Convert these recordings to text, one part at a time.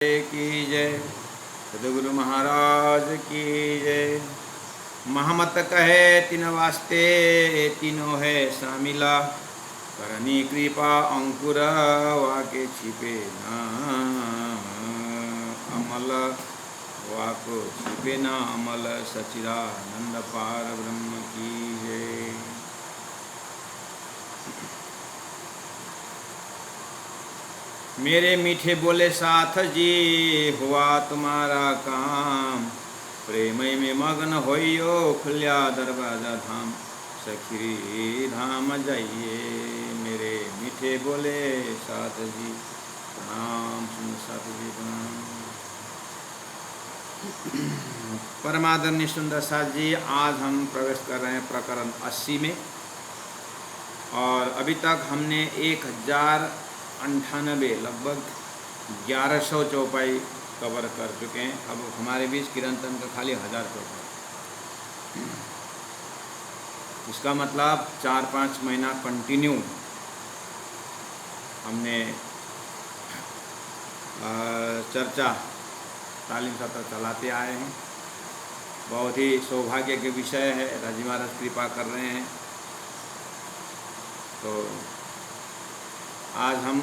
की जय। सदगुरु महाराज की जय। महमत कहे तीन वास्ते तीनों है शामिला, करनी कृपा अंकुर वाके छिपे न अमल, वाको छिपे न अमल, सच्चिदानंद पार ब्रह्म की जय। मेरे मीठे बोले साथ जी हुआ तुम्हारा काम, प्रेमय में मग्न होइयो खुल्या दरवाजा धाम, सखी धाम जाइए मेरे मीठे बोले साथ जी। प्रणाम सुन साथ जी प्रणाम। परमादरणीय सुंदर साथ जी, आज हम प्रवेश कर रहे हैं प्रकरण 80 में, और अभी तक हमने 1098 लगभग 1100 चौपाई कवर कर चुके हैं। अब हमारे बीच किरंतन का खाली 1000 चौपाई। इसका मतलब 4-5 महीना कंटिन्यू हमने चर्चा तालीम सत्र चलाते आए हैं। बहुत ही सौभाग्य के विषय है, राजी महाराज कृपा कर रहे हैं। तो आज हम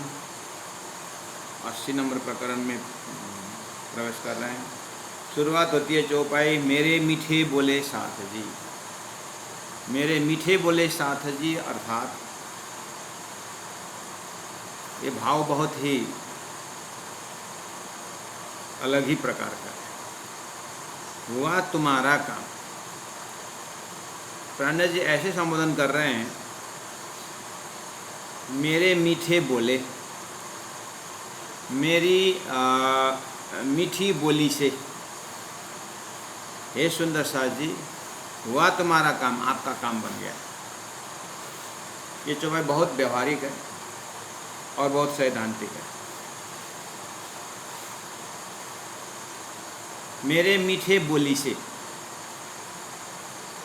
80 नंबर प्रकरण में प्रवेश कर रहे हैं। शुरुआत होती है चौपाई मेरे मीठे बोले साथ जी। मेरे मीठे बोले साथ जी अर्थात ये भाव बहुत ही अलग ही प्रकार का है। हुआ तुम्हारा काम। प्राण जी ऐसे संबोधन कर रहे हैं, मेरे मीठे बोले, मेरी मीठी बोली से हे सुंदर साथ जी हुआ तुम्हारा काम, आपका काम बन गया। ये चौपाई बहुत व्यवहारिक है और बहुत सैद्धांतिक है। मेरे मीठे बोली से,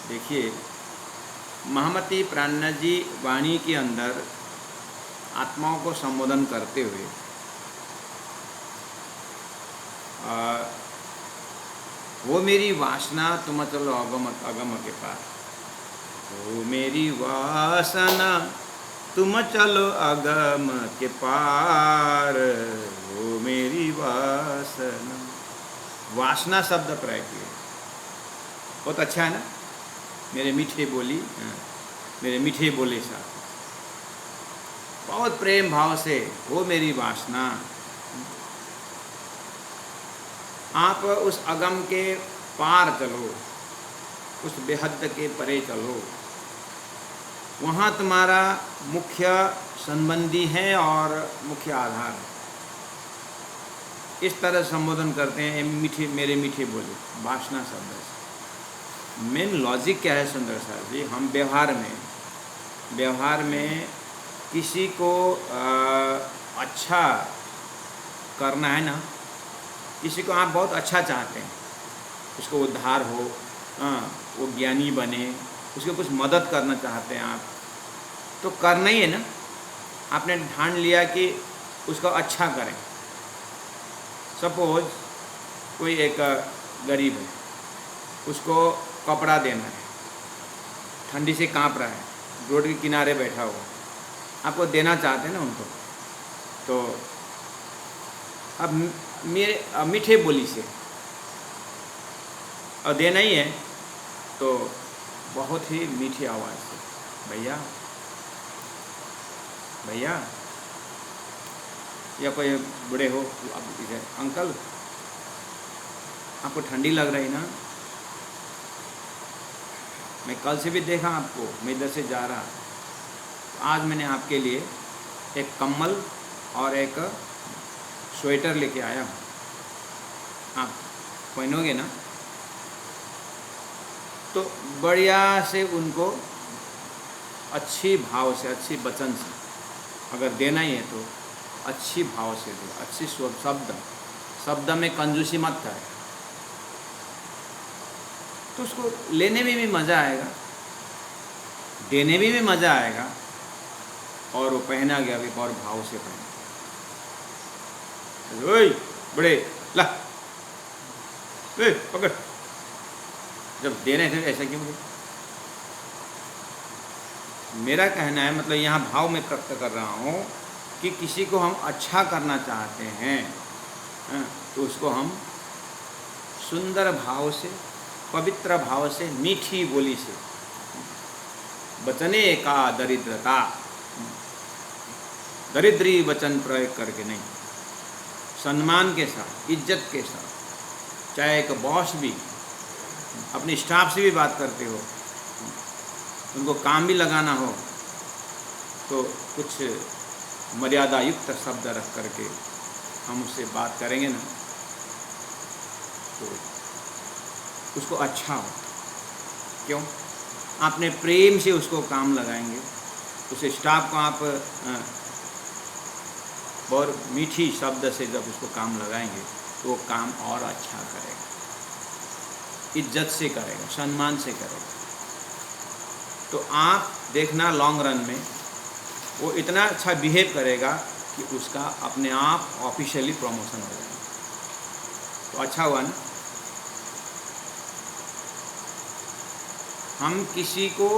देखिए महामती प्राणनाथ जी वाणी के अंदर आत्माओं को संबोधन करते हुए वो मेरी वासना तुम चलो अगम अगम के पार, वो मेरी वासना तुम चलो अगम के पार, वो मेरी वासना। वासना शब्द प्रयोग किए, बहुत अच्छा है ना। मेरे मीठे बोली, मेरे मीठे बोले साथ, बहुत प्रेम भाव से वो मेरी वासना। आप उस अगम के पार चलो, उस बेहद के परे चलो, वहाँ तुम्हारा मुख्य संबंधी है और मुख्य आधार है। इस तरह संबोधन करते हैं मीठे, मेरे मीठे बोले, वासना शब्द से। मेन लॉजिक क्या है सुंदर साहब जी, हम व्यवहार में किसी को अच्छा करना है ना, किसी को आप बहुत अच्छा चाहते हैं, उसको उद्धार हो, वो ज्ञानी बने, उसको कुछ मदद करना चाहते हैं आप, तो करना ही है ना। आपने ठान लिया कि उसको अच्छा करें। सपोज कोई एक गरीब है, उसको कपड़ा देना है, ठंडी से काँप रहा है, रोड के किनारे बैठा हुआ, आपको देना चाहते हैं ना उनको, तो अब मेरे मीठे बोली से और देना ही है तो बहुत ही मीठी आवाज़ से, भैया भैया, या कोई बूढ़े हो आप इसे, अंकल आपको ठंडी लग रही ना, मैं कल से भी देखा आपको, मैं इधर से जा रहा, तो आज मैंने आपके लिए एक कम्बल और एक स्वेटर लेके आया हूँ, आप पहनोगे ना। तो बढ़िया से उनको अच्छी भाव से, अच्छी वचन से, अगर देना ही है तो अच्छी भाव से दो, अच्छी शब्द में कंजूसी मत करे, तो उसको लेने में भी मज़ा आएगा, देने में भी मज़ा आएगा, और वो पहना गया भी और भाव से पहना। ओए बड़े ला पकड़, जब दे रहे थे ऐसा क्यों बोले? मेरा कहना है, मतलब यहाँ भाव में व्यक्त कर रहा हूँ कि किसी को हम अच्छा करना चाहते हैं, तो उसको हम सुंदर भाव से, पवित्र भाव से, मीठी बोली से, वचने का दरिद्रता, दरिद्री वचन प्रयोग करके नहीं, सम्मान के साथ, इज्जत के साथ, चाहे एक बॉस भी अपने स्टाफ से भी बात करते हो, उनको काम भी लगाना हो, तो कुछ मर्यादा युक्त शब्द रख करके हम उससे बात करेंगे ना, तो उसको अच्छा हो। क्यों? आपने प्रेम से उसको काम लगाएंगे, उस स्टाफ को आप और मीठी शब्द से जब उसको काम लगाएंगे तो वो काम और अच्छा करेगा, इज्जत से करेगा, सम्मान से करेगा। तो आप देखना लॉन्ग रन में वो इतना अच्छा बिहेव करेगा कि उसका अपने आप ऑफिशियली प्रमोशन हो जाएगा। तो अच्छा हुआ ना। हम किसी को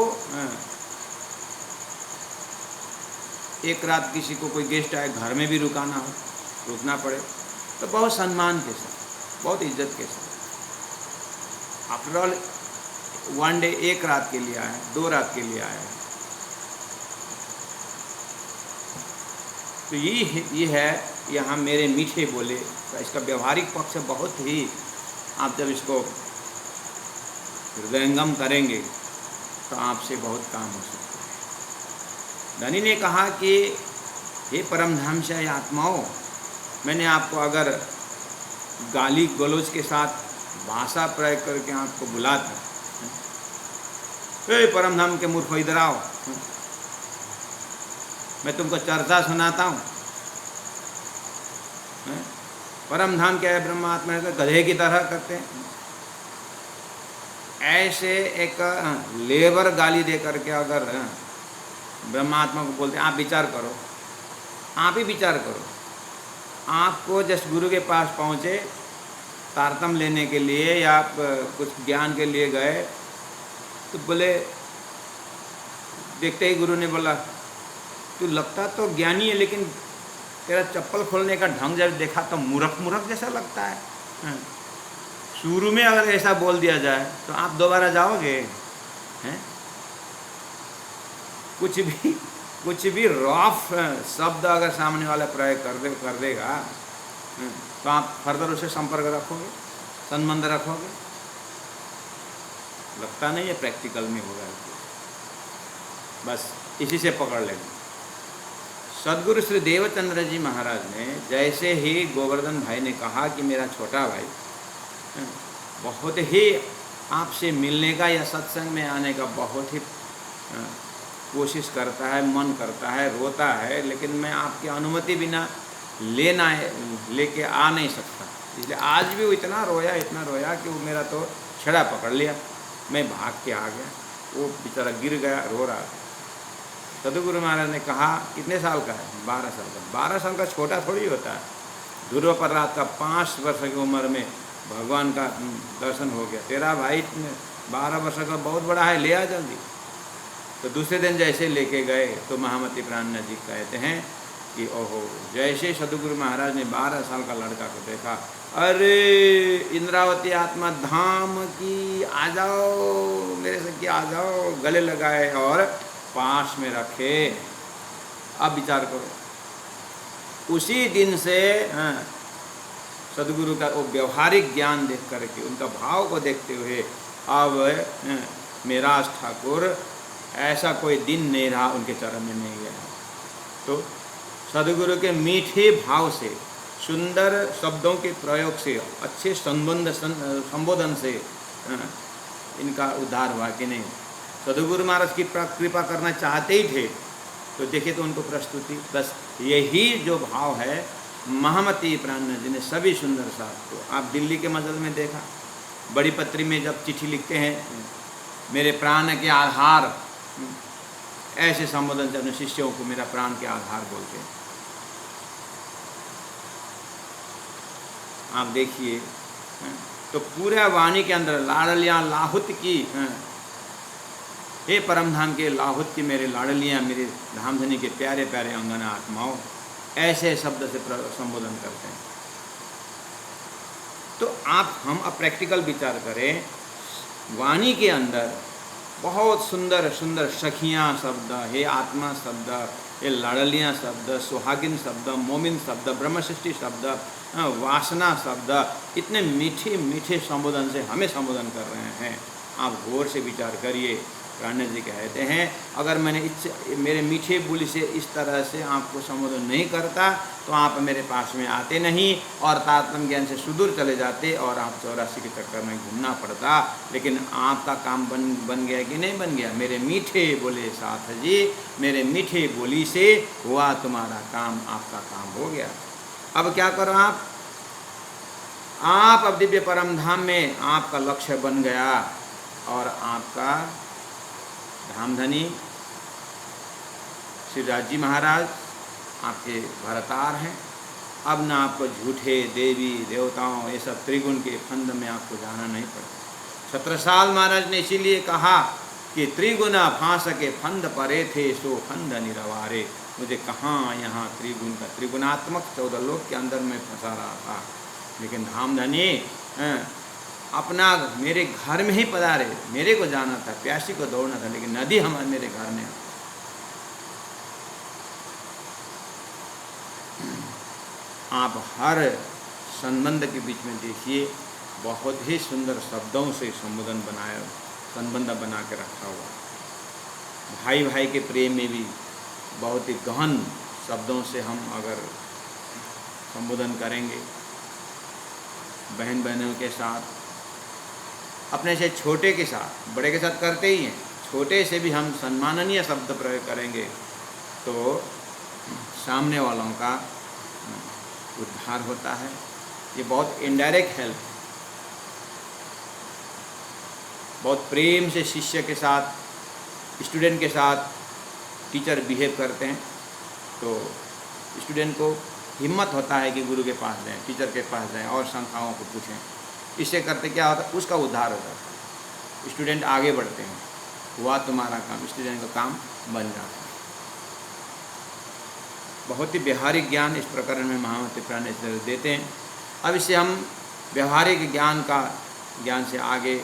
एक रात किसी को कोई गेस्ट आए, घर में भी रुकना हो, रुकना पड़े, तो बहुत सम्मान के साथ, बहुत इज्जत के साथ, आफ्टर ऑल वन डे, एक रात के लिए आए, 2 रात के लिए आए, तो ये है यहाँ मेरे मीठे बोले का इसका व्यवहारिक पक्ष बहुत ही, आप जब इसको हृदयंगम करेंगे तो आपसे बहुत काम हो सकता है। धनी ने कहा कि हे परमधाम से आत्माओं, मैंने आपको अगर गाली गलौज के साथ भाषा प्रयोग करके आपको बुलाता, हे परमधाम के मूर्ख इधर आओ, मैं तुमको चर्चा सुनाता हूँ, परमधाम क्या है, ब्रह्मात्मा है, गधे की तरह करते हैं। ऐसे एक लेबर गाली दे करके अगर ब्रह्मात्मा को बोलते हैं आप विचार करो, आप ही विचार करो, आपको जस गुरु के पास पहुँचे तारतम लेने के लिए या आप कुछ ज्ञान के लिए गए, तो बोले, देखते ही गुरु ने बोला तू लगता तो ज्ञानी है, लेकिन तेरा चप्पल खोलने का ढंग जब देखा तो मूर्ख मूर्ख जैसा लगता है। शुरू में अगर ऐसा बोल दिया जाए तो आप दोबारा जाओगे? हैं? कुछ भी रफ शब्द अगर सामने वाला प्रयोग कर देगा तो आप फर्दर उसे संपर्क रखोगे, संबंध रखोगे? लगता नहीं है प्रैक्टिकल में होगा। बस इसी से पकड़ लेंगे। सदगुरु श्री देवचंद्र जी महाराज ने जैसे ही गोवर्धन भाई ने कहा कि मेरा छोटा भाई बहुत ही आपसे मिलने का या सत्संग में आने का बहुत ही कोशिश करता है, मन करता है, रोता है, लेकिन मैं आपकी अनुमति बिना लेके आ नहीं सकता, इसलिए आज भी वो इतना रोया कि वो मेरा तो छड़ा पकड़ लिया, मैं भाग के आ गया, वो बेचारा गिर गया, रो रहा था। सदगुरु महाराज ने कहा कितने साल का है? 12 साल का। 12 साल का छोटा थोड़ी होता है। ध्रुव प्रहलाद का 5 वर्ष की उम्र में भगवान का दर्शन हो गया। तेरा भाई 12 वर्ष का बहुत बड़ा है, ले आ जल्दी। तो दूसरे दिन जैसे लेके गए तो महामती प्राणनाथ जी कहते हैं कि ओहो, जैसे सदगुरु महाराज ने 12 साल का लड़का को देखा, अरे इंद्रावती आत्मा धाम की आ जाओ, मेरे से की आ जाओ, गले लगाए और पास में रखे। अब विचार करो, उसी दिन से सदगुरु का वो व्यवहारिक ज्ञान देख करके, उनका भाव को देखते हुए अब मेराज ठाकुर ऐसा कोई दिन नहीं रहा उनके चरण में नहीं गया। तो सदगुरु के मीठे भाव से, सुंदर शब्दों के प्रयोग से, अच्छे संबोधन से इनका उद्धार हुआ कि नहीं। सदगुरु महाराज की कृपा करना चाहते ही थे, तो देखिए तो उनको प्रस्तुति, बस यही जो भाव है महामती प्राणनाथ जी ने सभी सुंदर साथ। तो आप दिल्ली के मजल में देखा, बड़ी पत्री में जब चिट्ठी लिखते हैं, मेरे प्राण के आधार, ऐसे संबोधन से अपने शिष्यों को मेरा प्राण के आधार बोलते हैं। आप देखिए, तो पूरा वाणी के अंदर लाडलियाँ लाहुत की, हे परमधाम के लाहुत की मेरे लाडलियाँ, मेरे धामधनी के प्यारे प्यारे अंगना आत्माओं, ऐसे शब्द से संबोधन करते हैं। तो हम अब प्रैक्टिकल विचार करें, वाणी के अंदर बहुत सुंदर सुंदर सखियाँ शब्द, हे आत्मा शब्द, ये लाडलियाँ शब्द, सुहागिन शब्द, मोमिन शब्द, ब्रह्मसृष्टि शब्द, वासना शब्द, इतने मीठे मीठे संबोधन से हमें संबोधन कर रहे हैं। आप गौर से विचार करिए। प्राण जी कहते हैं, अगर मैंने मेरे मीठे बोली से इस तरह से आपको संबोधन नहीं करता तो आप मेरे पास में आते नहीं और तारतम्य ज्ञान से सुदूर चले जाते और आप 84 के चक्कर में घूमना पड़ता। लेकिन आपका काम बन गया कि नहीं बन गया? मेरे मीठे बोले साथ जी, मेरे मीठे बोली से हुआ तुम्हारा काम, आपका काम हो गया। अब क्या करो आप अब दिव्य परम धाम में आपका लक्ष्य बन गया और आपका धामधनी श्री राजी महाराज आपके भरतार हैं। अब ना आपको झूठे देवी देवताओं ये सब त्रिगुण के फंद में आपको जाना नहीं पड़ता। छत्रसाल महाराज ने इसीलिए कहा कि त्रिगुण फांस के फंद परे थे सो फंद निरवारे। मुझे कहाँ यहाँ त्रिगुण का त्रिगुणात्मक 14 लोक के अंदर में फंसा रहा था, लेकिन धामधनी अपना मेरे घर में ही पधारे। मेरे को जाना था, प्यासी को दौड़ना था, लेकिन नदी हमारे मेरे घर में। आप हर संबंध के बीच में देखिए, बहुत ही सुंदर शब्दों से संबंध बना के रखा हुआ। भाई भाई के प्रेम में भी बहुत ही गहन शब्दों से हम अगर संबोधन करेंगे, बहन बहनों के साथ, अपने से छोटे के साथ, बड़े के साथ करते ही हैं, छोटे से भी हम सम्माननीय शब्द प्रयोग करेंगे तो सामने वालों का उद्धार होता है। ये बहुत इनडायरेक्ट हेल्प, बहुत प्रेम से शिष्य के साथ, स्टूडेंट के साथ टीचर बिहेव करते हैं तो स्टूडेंट को हिम्मत होता है कि गुरु के पास जाएं, टीचर के पास जाएं और शंकाओं को पूछें। इससे करते क्या होता है, उसका उद्धार हो जाता है, स्टूडेंट आगे बढ़ते हैं, हुआ तुम्हारा काम, स्टूडेंट का काम बन जाता है। बहुत ही व्यवहारिक ज्ञान इस प्रकरण में महामती प्राणेश्वर देते हैं। अब इससे हम व्यवहारिक ज्ञान से आगे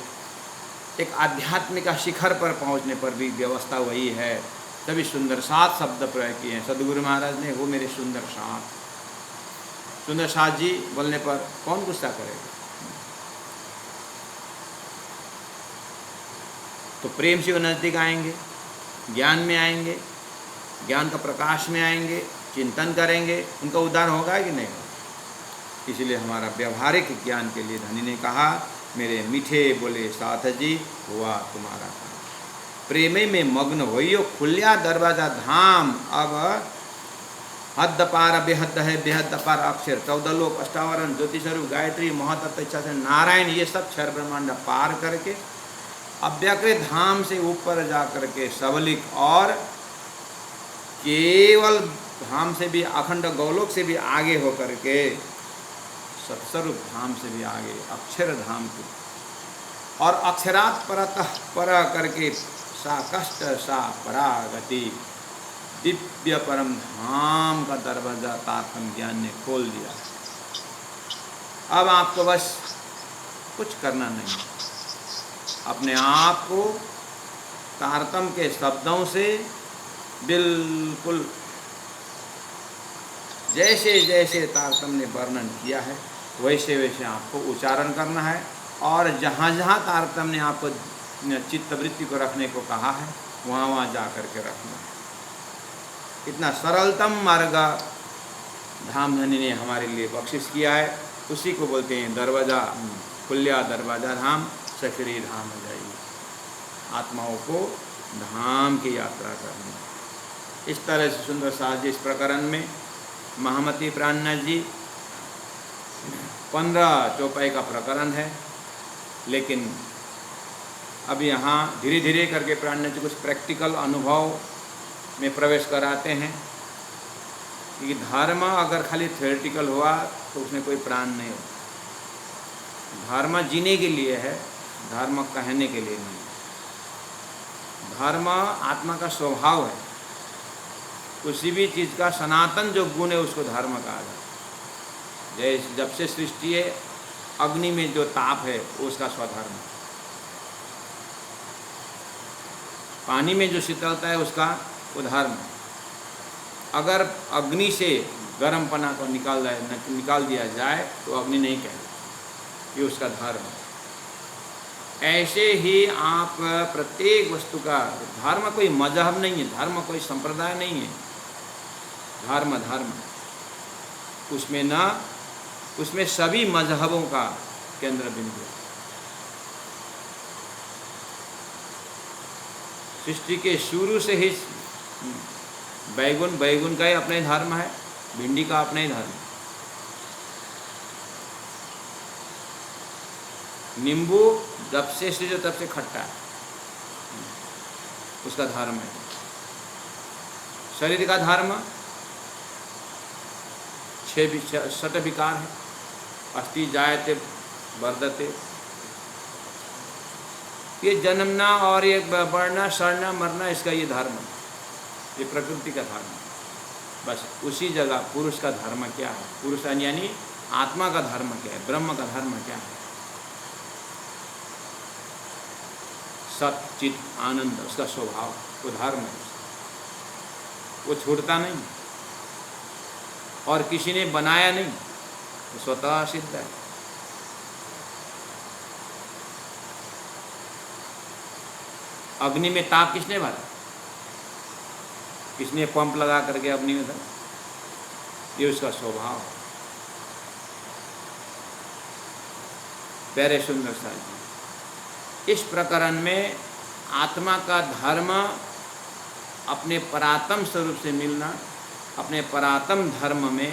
एक आध्यात्मिक शिखर पर पहुंचने पर भी व्यवस्था वही है। तभी सुंदर 7 शब्द प्रयोग किए हैं सदगुरु महाराज ने, वो मेरे सुंदर 7। सुंदर 7 जी बोलने पर कौन गुस्सा करेगा? तो प्रेम से वो नज़दीक आएंगे, ज्ञान में आएंगे, ज्ञान का प्रकाश में आएंगे, चिंतन करेंगे, उनका उद्धार होगा कि नहीं? इसलिए हमारा व्यवहारिक ज्ञान के लिए धनी ने कहा, मेरे मीठे बोले साथ जी हुआ तुम्हारा काम। प्रेमे में मग्न होइयो खुल्या दरवाजा धाम। अब हद पार बेहद है, बेहद पार अक्षर, 14 लोक, अष्टावरण, ज्योतिषरूप, गायत्री, महतत्व, इच्छा से नारायण, ये सब क्षर ब्रह्मांड पार करके अव्यकृत धाम से ऊपर जा करके सबलिक और केवल धाम से भी, अखंड गौलोक से भी आगे होकर के सत्स्वरूप धाम से भी आगे अक्षर धाम की और अक्षरात परतः पर करके सा कष्ट सा परागति, दिव्य परम धाम का दरवाजा तारतम्य ज्ञान ने खोल दिया। अब आपको बस कुछ करना नहीं, अपने आप को तारतम्य के शब्दों से बिल्कुल जैसे जैसे तारतम्य ने वर्णन किया है वैसे वैसे आपको उच्चारण करना है। और जहाँ जहाँ तारतम्य ने आपको चित्तवृत्ति को रखने को कहा है वहाँ वहाँ जा कर के रखना है। इतना सरलतम मार्ग धामधनी ने हमारे लिए बख्शिश किया है, उसी को बोलते हैं दरवाज़ा, खुल्या दरवाज़ा धाम, सखरी धाम जाइए। आत्माओं को धाम की यात्रा करनी। इस तरह से सुंदर साज इस प्रकरण में महामती प्राणनाथ जी 15 चौपाई का प्रकरण है, लेकिन अब यहाँ धीरे धीरे करके प्राणनाथ जी कुछ प्रैक्टिकल अनुभव में प्रवेश कराते हैं कि धर्म अगर खाली थ्योरेटिकल हुआ तो उसमें कोई प्राण नहीं हो। धर्म जीने के लिए है, धर्म कहने के लिए नहीं। धर्म आत्मा का स्वभाव है, किसी भी चीज़ का सनातन जो गुण है उसको धर्म कहा जाता है। जैसे जब से सृष्टि है, अग्नि में जो ताप है वो उसका स्वधर्म है, पानी में जो शीतलता है उसका वो धर्म है। अगर अग्नि से गर्म पना को निकाल दिया जाए तो अग्नि नहीं कहलाती, ये उसका धर्म है। ऐसे ही आप प्रत्येक वस्तु का धर्म कोई मजहब नहीं है, धर्म कोई संप्रदाय नहीं है, धर्म धर्म उसमें सभी मजहबों का केंद्र बिंदु है। सृष्टि के शुरू से ही बैगुन का ही अपना ही धर्म है, भिंडी का अपना ही धर्म, नींबू जब से सृष्टि तब से खट्टा है, उसका धर्म है। शरीर का धर्म 6 विकार है, अस्थि जायते वर्धते, ये जन्मना और ये बढ़ना सड़ना मरना, इसका ये धर्म है, ये प्रकृति का धर्म है। बस उसी जगह पुरुष का धर्म क्या है, पुरुष यानी आत्मा का धर्म क्या है, ब्रह्म का धर्म क्या है? सत चित आनंद, उसका स्वभाव, वो धर्म है, वो छूटता नहीं और किसी ने बनाया नहीं, वो स्वतः सिद्ध है। अग्नि में ताप किसने भरा? किसने पंप लगा करके अग्नि में भरा? ये उसका स्वभाव है। प्यारे सुंदर साहब जी, इस प्रकरण में आत्मा का धर्म अपने परात्म स्वरूप से मिलना, अपने परात्म धर्म में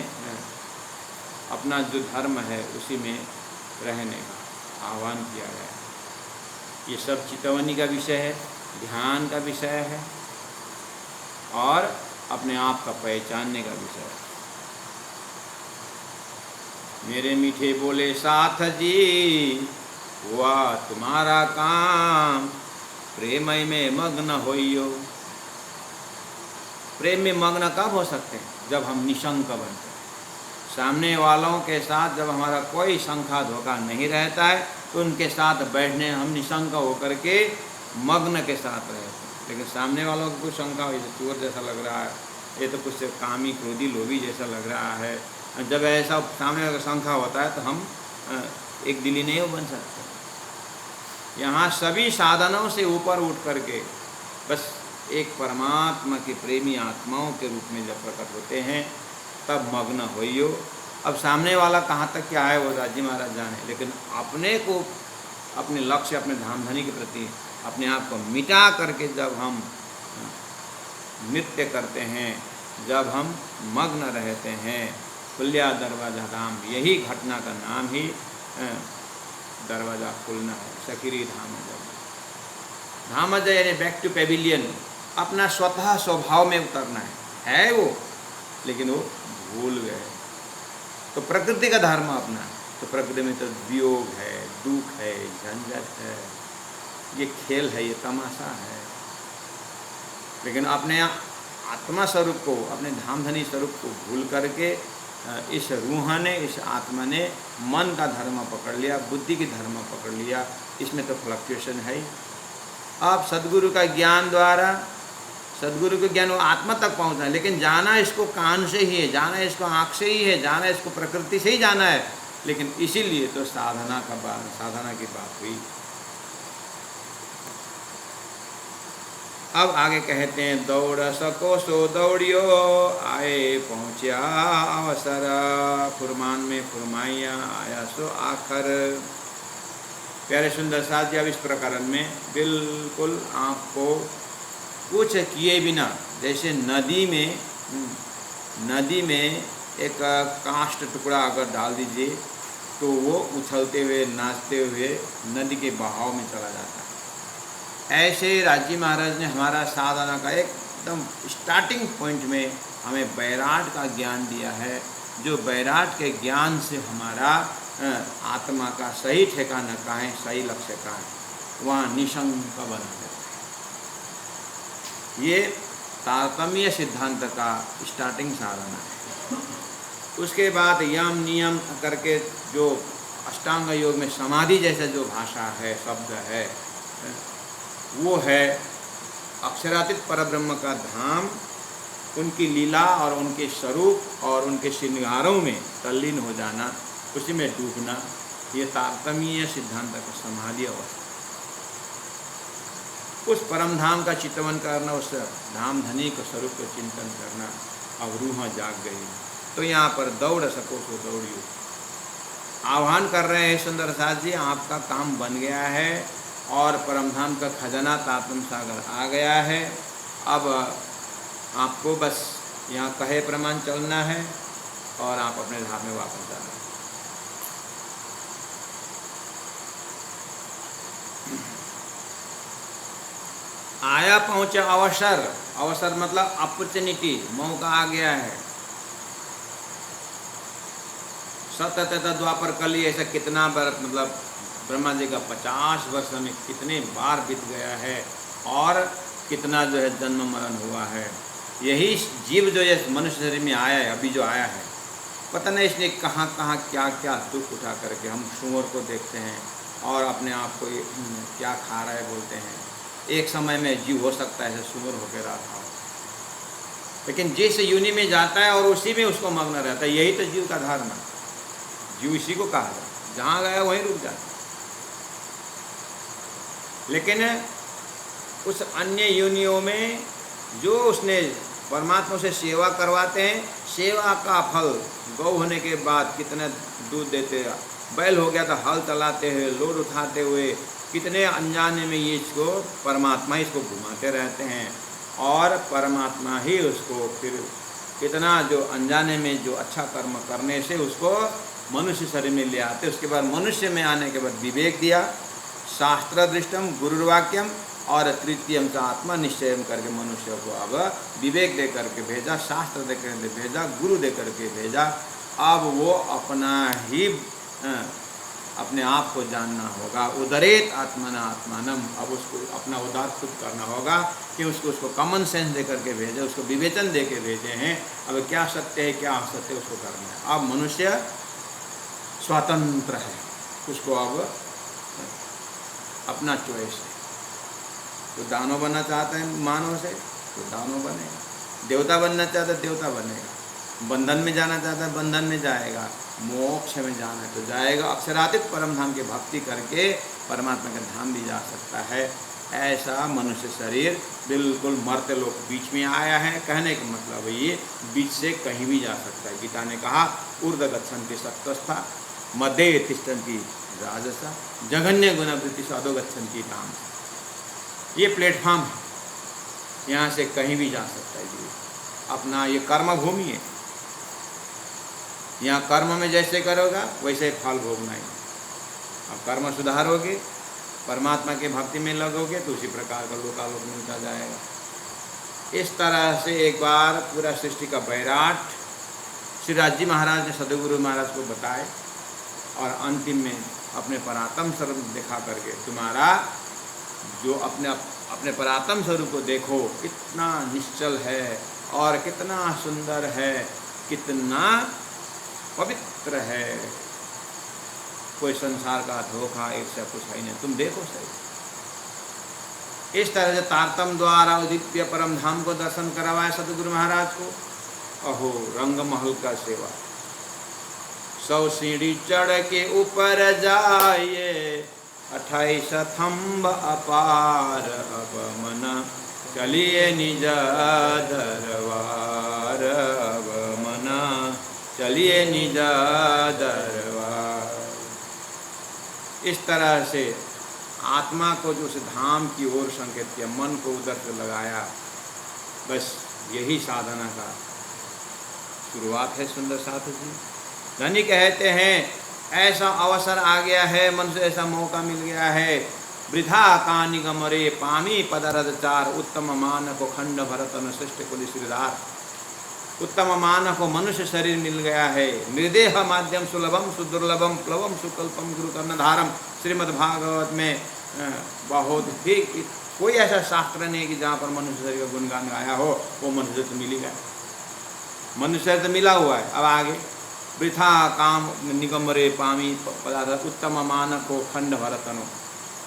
अपना जो धर्म है उसी में रहने का आह्वान किया गया है। ये सब चितवनी का विषय है, ध्यान का विषय है और अपने आप का पहचानने का विषय है। मेरे मीठे बोले साथ जी, हुआ तुम्हारा काम, प्रेमय में मग्न होइयो। प्रेम में मग्न कब हो सकते हैं? जब हम निशंक बनते हैं, सामने वालों के साथ जब हमारा कोई शंका धोखा नहीं रहता है तो उनके साथ बैठने हम निशंक होकर के मग्न के साथ रहते हैं। लेकिन सामने वालों को कुछ शंका हो, जैसे चोर जैसा लग रहा है, ये तो कुछ कामी क्रोधी लोभी जैसा लग रहा है, जब ऐसा सामने वाला शंका होता है तो हम एक दिली नहीं बन सकते। यहाँ सभी साधनों से ऊपर उठ करके बस एक परमात्मा के प्रेमी आत्माओं के रूप में जब प्रकट होते हैं तब मग्न होइयो। अब सामने वाला कहाँ तक क्या है वो राजी महाराज जाने, लेकिन अपने को, अपने लक्ष्य, अपने धामधनी के प्रति अपने आप को मिटा करके जब हम नृत्य करते हैं, जब हम मग्न रहते हैं, खुल्या दरवाजा धाम, यही घटना का नाम ही दरवाज़ा खुलना है। सखीरी धामज यानी बैक टू पेविलियन, अपना स्वतः स्वभाव में उतरना है वो, लेकिन वो भूल गए। तो प्रकृति का धर्म अपना, तो प्रकृति में तो वियोग है, दुख है, झंझट है, ये खेल है, ये तमाशा है। लेकिन अपने आत्मा स्वरूप को, अपने धामधनी स्वरूप को भूल करके इस रूह ने, इस आत्मा ने मन का धर्म पकड़ लिया, बुद्धि की धर्म पकड़ लिया, इसमें तो फ्लक्चुएशन है ही। अब सदगुरु का ज्ञान द्वारा, सदगुरु के ज्ञान वो आत्मा तक पहुंचना है, लेकिन जाना इसको कान से ही है, जाना इसको आँख से ही है, जाना इसको प्रकृति से ही जाना है। लेकिन इसीलिए तो साधना की बात हुई। अब आगे कहते हैं, दौड़ सको सो दौड़ियो, आए पहुँचा अवसर, फुरमान में फुरमाइया, आया सो आखर। प्यारे सुंदर साथ जी, अब इस प्रकरण में बिल्कुल आपको कुछ किए बिना, जैसे नदी में एक काष्ठ टुकड़ा अगर डाल दीजिए तो वो उछलते हुए, नाचते हुए नदी के बहाव में चला जाता है। ऐसे राजी महाराज ने हमारा साधना का एकदम स्टार्टिंग पॉइंट में हमें बैराट का ज्ञान दिया है, जो बैराट के ज्ञान से हमारा आत्मा का सही ठिकाना कहाँ है, सही लक्ष्य कहाँ है, वहाँ निशंक बना देता है। ये तारतम्य सिद्धांत का स्टार्टिंग साधना है। उसके बाद यम नियम करके जो अष्टांग योग में समाधि जैसा जो भाषा है, शब्द है, वो है अक्षरातीत परब्रह्म का धाम, उनकी लीला और उनके स्वरूप और उनके श्रृंगारों में तल्लीन हो जाना, उसी में डूबना। ये तारतम्य सिद्धांत का समाधि अवस्था। उस परम धाम का चिंतन करना, उस धाम धनी के स्वरूप का चिंतन करना। अब रूह जाग गई, तो यहाँ पर दौड़ सको तो दौड़ियो। आह्वान कर रहे हैं सुंदर साथ जी, आपका काम बन गया है और परमधाम का खजाना तारतम्य सागर आ गया है। अब आपको बस यहाँ कहे प्रमाण चलना है और आप अपने धाम में वापस जाना है। आया पहुँचा अवसर, अवसर मतलब अपॉर्चुनिटी, मौका आ गया है। सतत द्वापर कली, ऐसा कितना बार, मतलब ब्रह्मा जी का 50 वर्ष में कितने बार बीत गया है और कितना जो है जन्म मरण हुआ है। यही जीव जो है मनुष्य शरीर में आया है, अभी जो आया है, पता नहीं इसने कहाँ कहाँ क्या क्या दुख उठा करके। हम सूअर को देखते हैं और अपने आप को क्या खा रहा है बोलते हैं। एक समय में जीव हो सकता है सूअर होकर रहा था, लेकिन जिस यूनि में जाता है और उसी में उसको मग्न रहता है, यही तो जीव का धर्म है। जीव इसी को कहा जाता है, जहाँ गया वहीं रुक जाता है। लेकिन उस अन्य योनियों में जो उसने परमात्मा से सेवा करवाते हैं, सेवा का फल गौ होने के बाद कितने दूध देते हैं, बैल हो गया तो हल चलाते हुए, लोड उठाते हुए, कितने अनजाने में ये इसको परमात्मा इसको घुमाते रहते हैं और परमात्मा ही उसको फिर कितना जो अनजाने में जो अच्छा कर्म करने से उसको मनुष्य शरीर में ले आते। उसके बाद मनुष्य में आने के बाद विवेक दिया, शास्त्र दृष्टम गुरुर्वाक्यम, और तृतीयम का आत्मा निश्चयम करके मनुष्य को अब विवेक दे करके भेजा, शास्त्र दे करके भेजा, गुरु दे करके भेजा। अब वो अपना ही अपने आप को जानना होगा। उदरेत आत्मना आत्मानम, अब उसको अपना उदार खुद करना होगा कि उसको कॉमन सेंस दे करके भेजे, उसको विवेचन दे के भेजे हैं। अब क्या सत्य है क्या असत्य है उसको करना है। अब मनुष्य स्वतंत्र है, उसको अब अपना चॉइस है। तो दानव बनना चाहता है मानव से तो दानव बनेगा, देवता बनना चाहता है देवता बनेगा, बंधन में जाना चाहता है बंधन में जाएगा, मोक्ष में जाना है तो जाएगा। अक्षरातीत परम धाम की भक्ति करके परमात्मा का धाम भी जा सकता है। ऐसा मनुष्य शरीर बिल्कुल मर्त्य लोक बीच में आया है। कहने का मतलब ये बीच से कहीं भी जा सकता है। गीता ने कहा ऊर्ध गच्छन्ति सत्वस्था मध्य तिष्ठन्ति राजसा जघन्य गुणवृत्ति अधो गच्छन्ति ताम। ये प्लेटफॉर्म है, यहाँ से कहीं भी जा सकता है जीव। अपना ये कर्म भूमि है, यहाँ कर्म में जैसे करोगा वैसे फल भोगना है। अब कर्म सुधारोगे, परमात्मा के भक्ति में लगोगे तो उसी प्रकार का लोकालोक मिलता जाएगा। इस तरह से एक बार पूरा सृष्टि का बैराट श्री राज जी महाराज ने सदगुरु महाराज को बताए और अंतिम में अपने परात्म स्वरूप दिखा करके, तुम्हारा जो अपने परात्म स्वरूप को देखो कितना निश्चल है और कितना सुंदर है, कितना पवित्र है। कोई संसार का धोखा ऐसा कुछ है नहीं, तुम देखो सही। इस तरह से तारतम द्वारा दिव्य परम धाम को दर्शन करवाया सतगुरु महाराज को। अहो रंग महल का सेवा, 100 सीढ़ी चढ़ के ऊपर जाइए, 28 थंब अपार, अब मना चलिए निज दरबार, अब मना चलिए निज दरबार। इस तरह से आत्मा को जो उस धाम की ओर संकेत किया, मन को उधर से लगाया, बस यही साधना का शुरुआत है। सुंदर साथ जी धनी कहते हैं ऐसा अवसर आ गया है, मन से ऐसा मौका मिल गया है। वृथा कानि गमरे पामी पदरद चार, उत्तम मान को खंड भरत श्रेष्ठ कुल श्रीधार। उत्तम मानव को मनुष्य शरीर मिल गया है। निर्देह माध्यम सुलभम सुदुर्लभम प्लवम सुकल्पम गुरु कर्णधारम। श्रीमद् भागवत में बहुत ही कोई ऐसा शास्त्र नहीं है कि जहाँ पर मनुष्य शरीर का गुणगान गाया हो, वो मनुष्य तो मिल ही गया, मनुष्य तो मिला हुआ है। अब आगे वृथा काम निगमरे पामी पदार्थ उत्तम मानव को खंड भरतनो,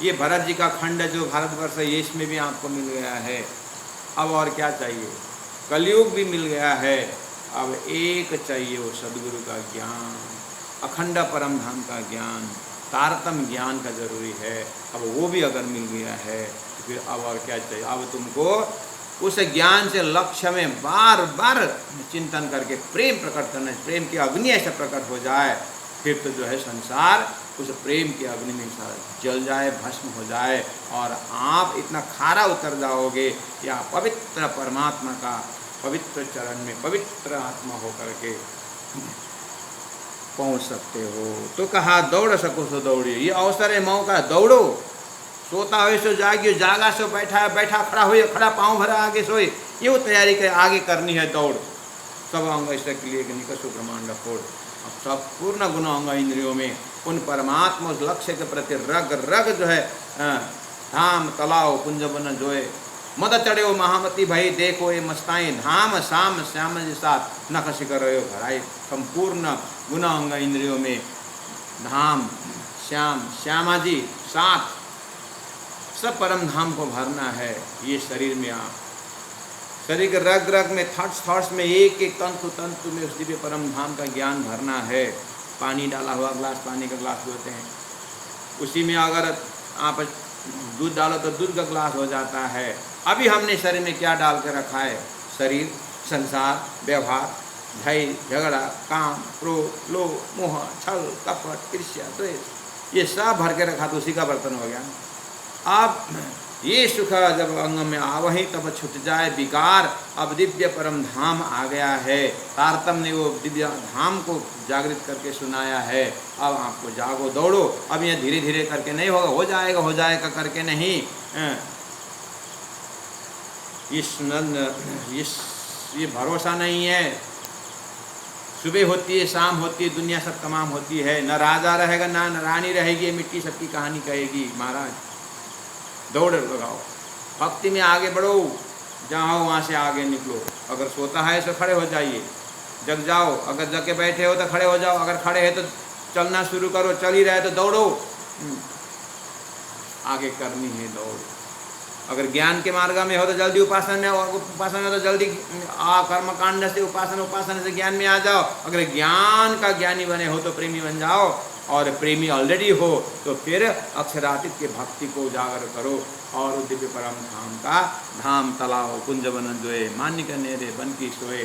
ये भरत जी का खंड जो भारतवर्ष है ये इसमें भी आपको मिल गया है। अब और क्या चाहिए? कलयुग भी मिल गया है। अब एक चाहिए वो सदगुरु का ज्ञान, अखंड परम धाम का ज्ञान, तारतम ज्ञान का जरूरी है। अब वो भी अगर मिल गया है तो फिर अब और क्या चाहिए? अब तुमको उस ज्ञान से लक्ष्य में बार बार चिंतन करके प्रेम प्रकट करना, प्रेम की अग्नि ऐसे प्रकट हो जाए, फिर तो जो है संसार उस प्रेम की अग्नि में जल जाए, भस्म हो जाए, और आप इतना खारा उतर जाओगे या पवित्र परमात्मा का पवित्र चरण में पवित्र आत्मा होकर के पहुंच सकते हो। तो कहा दौड़ सको सो दौड़िए, ये अवसर है, मौका, दौड़ो। सोता हो सो जागियो, जागा सो बैठा है, बैठा खड़ा हो, खड़ा पाँव भरा आगे सोए, ये वो तैयारी कर आगे करनी है दौड़। सब अंग ऐसा के लिए निकसो ब्रह्मांड फोड़। अब सब पूर्ण गुण अंग इंद्रियों में उन परमात्मा उस लक्ष्य के प्रति रग रग जो है धाम तलाव कुंज बन जोए, मद चढ़े हो महामती भाई देखो ये मस्ताएं, धाम शाम श्याम जी साथ नख शिकर रहे हो भराए। संपूर्ण गुण अंग इंद्रियों में धाम श्याम श्यामा जी साथ सब परम धाम को भरना है। ये शरीर में आप शरीर के रग रग में थॉट्स में एक एक तंतु तंतु में उस दिव्य परम धाम का ज्ञान भरना है। पानी डाला हुआ ग्लास, पानी का ग्लास होते हैं, उसी में अगर आप दूध डालो तो दूध का ग्लास हो जाता है। अभी हमने शरीर में क्या डाल कर रखा है? शरीर, संसार, व्यवहार, भय, झगड़ा, काम, क्रोध, लोभ, मोह, छल, कपट, ईर्ष्या, द्वेष, ये सब भर के रखा तो उसी का बर्तन हो गया। अब ये सुख जब अंग में आवही तब छूट जाए विकार। अब दिव्य परम धाम आ गया है। तारतम ने वो दिव्य धाम को जागृत करके सुनाया है। अब आपको जागो, दौड़ो। अब ये धीरे धीरे करके नहीं होगा, हो जाएगा करके नहीं। ये भरोसा नहीं है। सुबह होती है, शाम होती है, दुनिया सब तमाम होती है। न राजा रहेगा ना रानी रहेगी, मिट्टी सबकी कहानी कहेगी। महाराज दौड़ लगाओ, भक्ति में आगे बढ़ो, जहाँ हो वहाँ से आगे निकलो। अगर सोता है तो खड़े हो जाइए, जग जाओ। अगर जग के बैठे हो तो खड़े हो जाओ, अगर खड़े है तो चलना शुरू करो, चल ही रहे तो दौड़ो। आगे करनी है दौड़। अगर ज्ञान के मार्ग में हो तो जल्दी उपासना में, और उपासना में तो जल्दी कर्मकांड से उपासना से ज्ञान में आ जाओ। अगर ज्ञान का ज्ञानी बने हो तो प्रेमी बन जाओ, और प्रेमी ऑलरेडी हो तो फिर अक्षरातीत के भक्ति को उजागर करो और दिव्य परम धाम का धाम तलाव कुंज बन जोए, मान्य करने रे बन की सोए।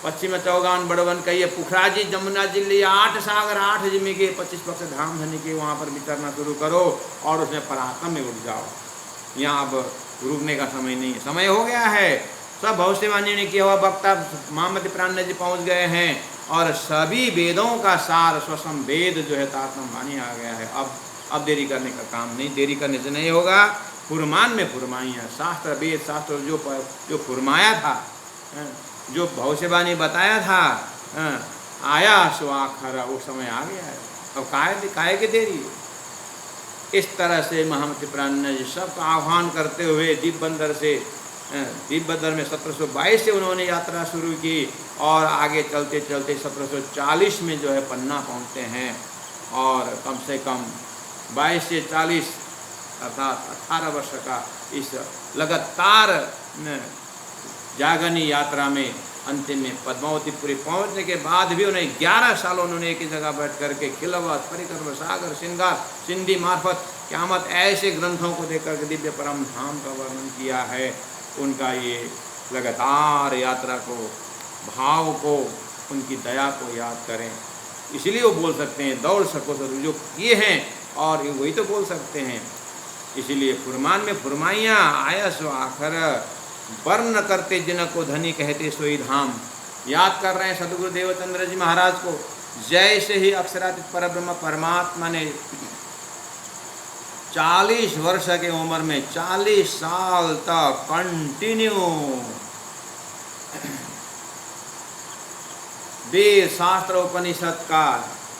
पश्चिम चौगान बड़वन कहिए पुखराजी जमुना जिले 8 सागर 8 जिम्मे के 25 पक्ष धाम धनी के, वहाँ पर विचरना शुरू करो और उसमें परात्म में उठ जाओ। यहाँ अब रुकने का समय नहीं है, समय हो गया है। सब भविष्यवाणी ने किया हुआ वक्ता महामती प्राण जी पहुँच गए हैं, और सभी वेदों का सार स्वसम वेद जो है तात्म वाणी आ गया है। अब देरी करने का काम नहीं, देरी करने से नहीं होगा। फुरमान में फुरमाइयाँ, शास्त्र वेद शास्त्र जो फुरमाया था, जो भविष्यवाणी बताया था, आया सो आखरा, वो समय आ गया है। अब काहे के देरी? इस तरह से महामती प्राण जी सबका आह्वान करते हुए दीपबंदर में 1722 से उन्होंने यात्रा शुरू की, और आगे चलते चलते 1740 में जो है पन्ना पहुंचते हैं। और कम से कम 22 से 40 अर्थात 18 वर्ष का इस लगातार जागनी यात्रा में अंतिम में पद्मावतीपुरी पहुंचने के बाद भी उन्हें 11 साल उन्होंने एक ही जगह बैठ करके खिलवत, परिक्रम, सागर, श्रृंगार, सिंधी मार्फत, क्यामत ऐसे ग्रंथों को देख करके दिव्य परम धाम का वर्णन किया है। उनका ये लगातार यात्रा को, भाव को, उनकी दया को याद करें। इसलिए वो बोल सकते हैं दौड़ सको तो जो किए हैं, और वही तो बोल सकते हैं। इसीलिए फुरमान में फुरमाइयाँ, आया सो आखर, वर्ण करते जिनको धनी कहते सोई धाम। याद कर रहे हैं सदगुरु देवचंद्र जी महाराज को। जैसे ही अक्षरातीत परब्रह्म परमात्मा ने 40 वर्ष के उम्र में 40 साल तक कंटिन्यू वेद शास्त्र उपनिषद का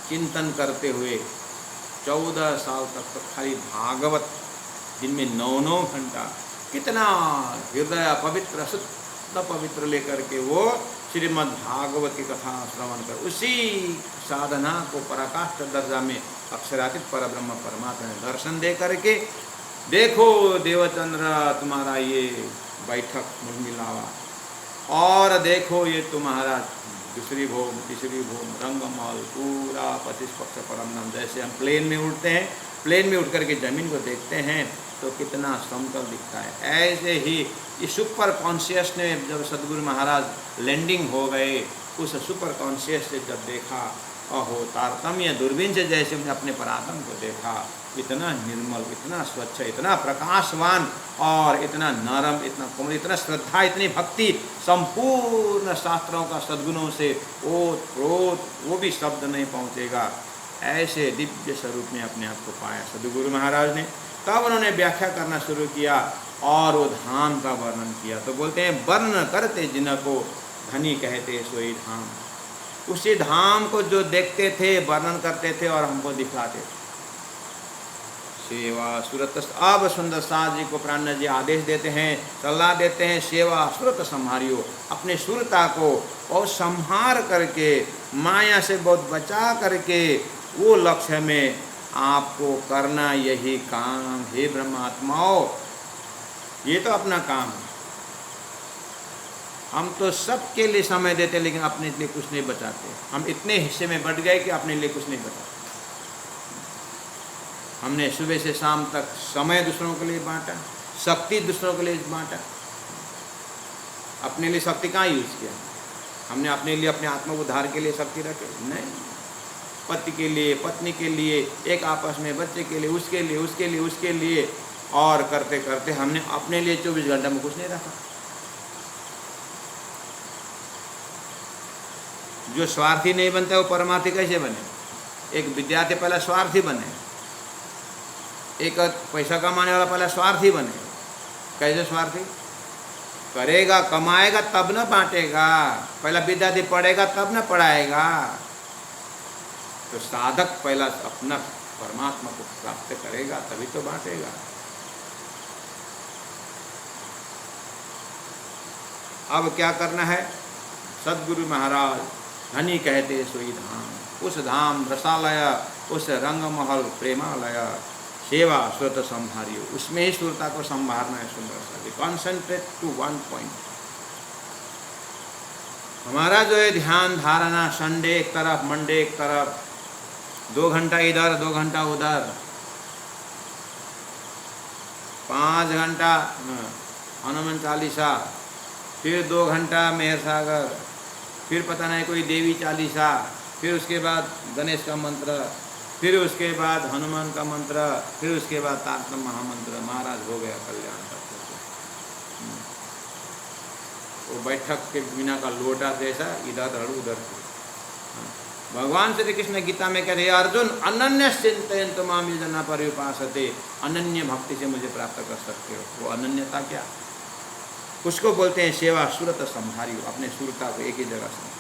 चिंतन करते हुए 14 साल तक तो खाली भागवत, जिनमें 9-9 घंटा, कितना हृदय पवित्र शुद्ध पवित्र लेकर के वो श्रीमद् भागवत की कथा श्रवण कर उसी साधना को पराकाष्ठ दर्जा में अक्षरातीत परब्रह्म परमात्मा ने दर्शन दे करके, देखो देवचंद्र तुम्हारा ये बैठक मुर्मिलावा, और देखो ये तुम्हारा दूसरी भूम तीसरी भूम रंगमहल पूरा 25 पक्ष परम नाम। जैसे हम प्लेन में उड़ते हैं, प्लेन में उठ करके ज़मीन को देखते हैं तो कितना समतल दिखता है, ऐसे ही ये सुपर कॉन्शियस ने जब सदगुरु महाराज लैंडिंग हो गए, उस सुपर कॉन्शियस से जब देखा, अहो तारतम्य दूरबीन से जैसे हमने अपने परात्म को देखा, इतना निर्मल, इतना स्वच्छ, इतना प्रकाशवान और इतना नरम, इतना कोमल, इतना श्रद्धा, इतनी भक्ति, संपूर्ण शास्त्रों का सद्गुणों से ओत प्रोत वो भी शब्द नहीं पहुँचेगा, ऐसे दिव्य स्वरूप में अपने आप को पाया सदगुरु महाराज ने। तब उन्होंने व्याख्या करना शुरू किया और वो धाम का वर्णन किया। तो बोलते हैं वर्ण करते जिनको धनी कहते सोई धाम। उसी धाम को जो देखते थे, वर्णन करते थे और हमको दिखाते थे। सेवा सुरत, अब सुंदर साथ जी को प्राण जी आदेश देते हैं, सलाह देते हैं, सेवा सुरत संहारियो, अपने सुरता को और संहार करके माया से बहुत बचा करके वो लक्ष्य में आपको करना यही काम। हे ब्रह्मात्माओं, ये तो अपना काम है। हम तो सबके लिए समय देते लेकिन अपने लिए कुछ नहीं बचाते। हम इतने हिस्से में बट गए कि अपने लिए कुछ नहीं बचाते। हमने सुबह से शाम तक समय दूसरों के लिए बांटा, शक्ति दूसरों के लिए बांटा, अपने लिए शक्ति कहाँ यूज किया? हमने अपने लिए, अपने आत्म उद्धार के लिए शक्ति रखे? नहीं। पति के लिए, पत्नी के लिए, एक आपस में बच्चे के लिए, उसके लिए, उसके लिए, उसके लिए, और करते करते हमने अपने लिए 24 घंटे में कुछ नहीं रखा। जो स्वार्थी नहीं बनता वो परमार्थी कैसे बने? एक विद्यार्थी पहला स्वार्थी बने, एक पैसा कमाने वाला पहला स्वार्थी बने। कैसे स्वार्थी? करेगा, कमाएगा तब न बांटेगा। पहला विद्यार्थी पढ़ेगा तब न पढ़ाएगा। तो साधक पहला अपना परमात्मा को प्राप्त करेगा तभी तो बांटेगा। अब क्या करना है? सद्गुरु महाराज धनी कहते सोई धाम, उस धाम रसालय, उस रंगमहल प्रेमालय, सेवा सुरत संहारियो, उसमें ही सुरता को संभालना है। सुंदर सा कॉन्सेंट्रेट टू वन पॉइंट। हमारा जो है ध्यान धारणा संडे एक तरफ, मंडे एक तरफ, 2 घंटा इधर 2 घंटा उधर, 5 घंटा हनुमान चालीसा, फिर 2 घंटा मेहर सागर, फिर पता नहीं कोई देवी चालीसा, फिर उसके बाद गणेश का मंत्र, फिर उसके बाद हनुमान का मंत्र, फिर उसके बाद तारतम्य महामंत्र। महाराज हो गया कल्याण तक। वो बैठक के बिना का लोटा जैसा इधर धड़ उधर। भगवान श्री कृष्ण गीता में कहते हैं अर्जुन अनन्य चिंतन तमाम जना पर उपासते, अनन्य भक्ति से मुझे प्राप्त कर सकते हो। वो अनन्यता क्या? उसको बोलते हैं सेवा सुरत संहारियो, अपने सुरता को एक ही जगह से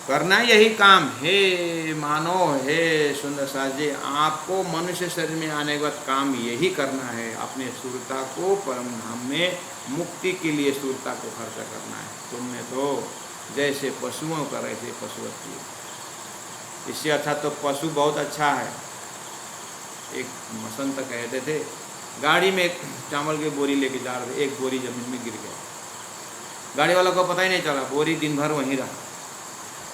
करना यही काम। हे मानो, हे सुंदर साज जी, आपको मनुष्य शरीर में आने के बाद काम यही करना है, अपने सुरता को परम धाम में मुक्ति के लिए सुरता को खर्च करना है। तुमने तो जैसे पशुओं का ऐसे पशुवत। इससे अच्छा तो पशु बहुत अच्छा है। एक मसंत कहते थे, गाड़ी में एक चावल की बोरी लेके जा रहे थे, एक बोरी जमीन में गिर गया। गाड़ी वाला को पता ही नहीं चला, बोरी दिन भर वहीं रहा।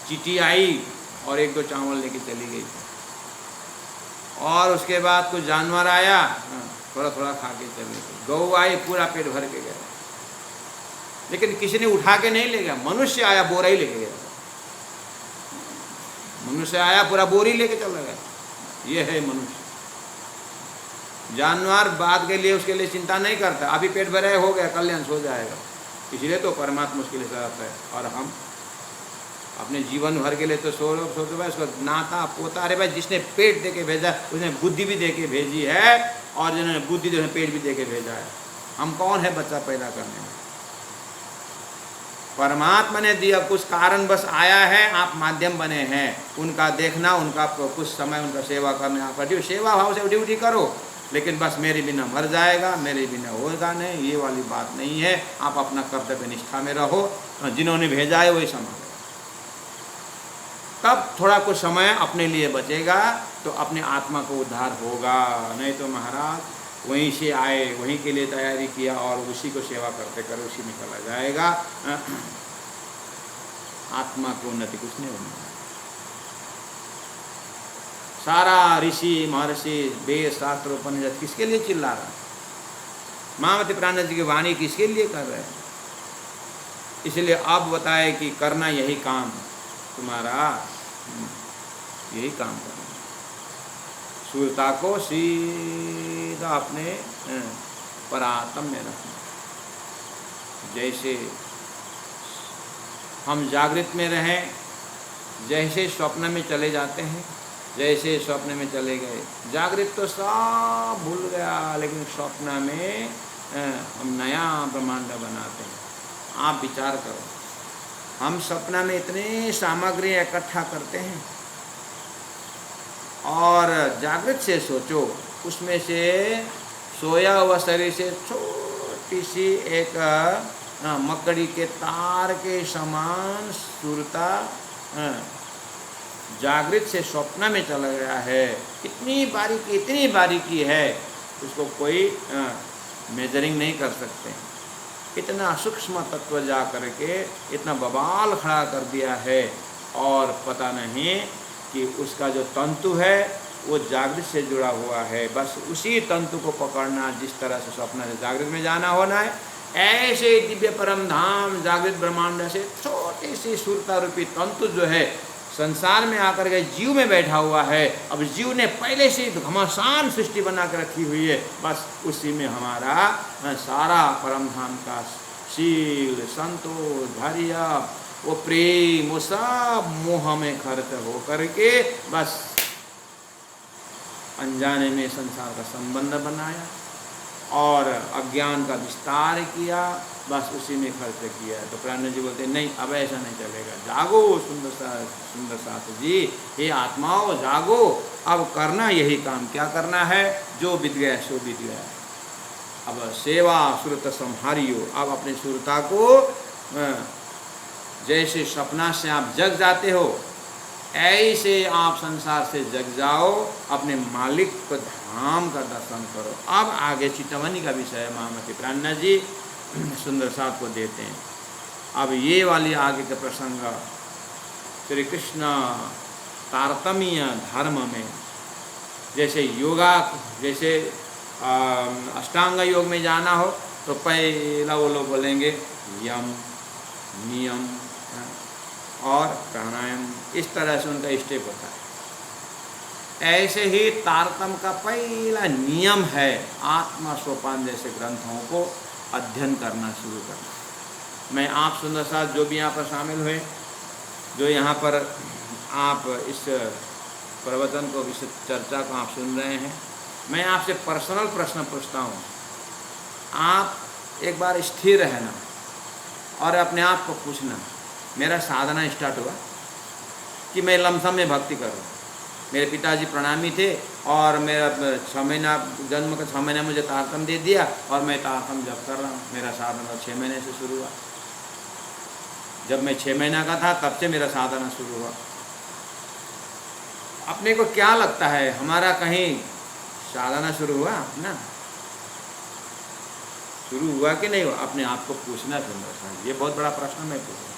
चींटी आई और 1-2 चावल लेके चली गई। और उसके बाद कुछ जानवर आया, थोड़ा थोड़ा खा के चले गए। गऊ आई, पूरा पेट भर के गया, लेकिन किसी ने उठा के नहीं ले गया। मनुष्य आया, बोरा ही लेके गया। मनुष्य आया, पूरा बोरी लेके चला गया। ये है मनुष्य। जानवर बात के लिए उसके लिए चिंता नहीं करता, अभी पेट भरे हो गया, कल्याण हो जाएगा। इसलिए तो परमात्मा उसके लिए रहता है। और हम अपने जीवन भर के लिए तो सोचो भाई, उसका नाता पोता, अरे भाई जिसने पेट दे के भेजा उसने बुद्धि भी दे के भेजी है, और जिन्होंने बुद्धि दे पेट भी दे के भेजा है। हम कौन है बच्चा पैदा करने में? परमात्मा ने दिया, कुछ कारण बस आया है, आप माध्यम बने हैं उनका देखना, उनका कुछ समय उनका सेवा करने, आपका ड्यूटी, सेवा भाव से ड्यूटी करो, लेकिन बस मेरे बिना मर जाएगा, मेरे बिना होगा नहीं, ये वाली बात नहीं है। आप अपना कर्तव्य निष्ठा में रहो, जिन्होंने भेजा है वही संभालो। तब थोड़ा कुछ समय अपने लिए बचेगा तो अपने आत्मा को उद्धार होगा। नहीं तो महाराज वहीं से आए, वहीं के लिए तैयारी किया और उसी को सेवा करते कर उसी में चला जाएगा। आत्मा की उन्नति कुछ नहीं होगी। सारा ऋषि महर्षि वेद शास्त्र उपनिषद किसके लिए चिल्ला रहा है? महामती प्राणनाथ जी की वाणी किसके लिए कर रहे हैं? इसलिए अब बताए कि करना यही काम तुम्हारा, यही काम करना, सूर्यता को सीधा अपने परात्म में रखना। जैसे हम जागृत में रहें, जैसे स्वप्न में चले जाते हैं, जैसे स्वप्न में चले गए, जागृत तो सब भूल गया, लेकिन स्वप्न में हम नया ब्रह्मांड बनाते हैं। आप विचार करो, हम सपना में इतनी सामग्री इकट्ठा करते हैं और जागृत से सोचो, उसमें से सोया हुआ शरीर से छोटी सी एक मकड़ी के तार के समान सुरता जागृत से स्वप्न में चला गया है। इतनी बारीकी है, उसको कोई मेजरिंग नहीं कर सकते। इतना सूक्ष्म तत्व जा करके इतना बवाल खड़ा कर दिया है, और पता नहीं कि उसका जो तंतु है वो जागृत से जुड़ा हुआ है। बस उसी तंतु को पकड़ना, जिस तरह से स्वप्न से जागृत में जाना होना है, ऐसे दिव्य परम धाम जागृत ब्रह्मांड से छोटी सी सुरता रूपी तंतु जो है संसार में आकर के जीव में बैठा हुआ है। अब जीव ने पहले से घमासान सृष्टि बना कर रखी हुई है, बस उसी में हमारा सारा परम धाम का शील, संतोष, धैर्य, वो प्रेम, वो सब मोह में खर्च हो करके बस अनजाने में संसार का संबंध बनाया और अज्ञान का विस्तार किया, बस उसी में खर्च किया। तो प्राणनाथ जी बोलते नहीं, अब ऐसा नहीं चलेगा। जागो सुंदर साथ जी, हे आत्माओं जागो, अब करना यही काम। क्या करना है? जो बीत गया सो बीत गया। अब सेवा सुरत संहारियो। अब अपनी सुरता को जैसे सपना से आप जग जाते हो, ऐसे आप संसार से जग जाओ, अपने मालिक को धाम का दर्शन करो। अब आगे चितवनी का विषय महामती प्राणनाथ जी सुंदर साथ को देते हैं। अब ये वाली आगे के प्रसंग श्री कृष्ण तारतम्य धर्म में, जैसे योगा, जैसे अष्टांग योग में जाना हो तो पहला वो लोग बोलेंगे यम, नियम और प्राणायाम, इस तरह से उनका स्टेप होता है। ऐसे ही तारतम्य का पहला नियम है आत्मा सोपान जैसे ग्रंथों को अध्ययन करना शुरू करना। मैं आप सुंदर साथ जो भी यहाँ पर शामिल हुए, जो यहाँ पर आप इस प्रवचन को, इस चर्चा को आप सुन रहे हैं, मैं आपसे पर्सनल प्रश्न पूछता हूँ। आप एक बार स्थिर रहना और अपने आप को पूछना, मेरा साधना स्टार्ट हुआ कि मैं लमसम में भक्ति करूँ। मेरे पिताजी प्रणामी थे और मेरा 6 महीना जन्म का 6 महीना मुझे तारतम दे दिया और मैं तारतम जब कर रहा हूँ। मेरा साधना 6 महीने से शुरू हुआ। जब मैं 6 महीना का था तब से मेरा साधना शुरू हुआ। अपने को क्या लगता है, हमारा कहीं साधना शुरू हुआ ना? शुरू हुआ कि नहीं हुआ? अपने आप को पूछना सुंदर। ये बहुत बड़ा प्रश्न मैं पूछ रहा हूँ।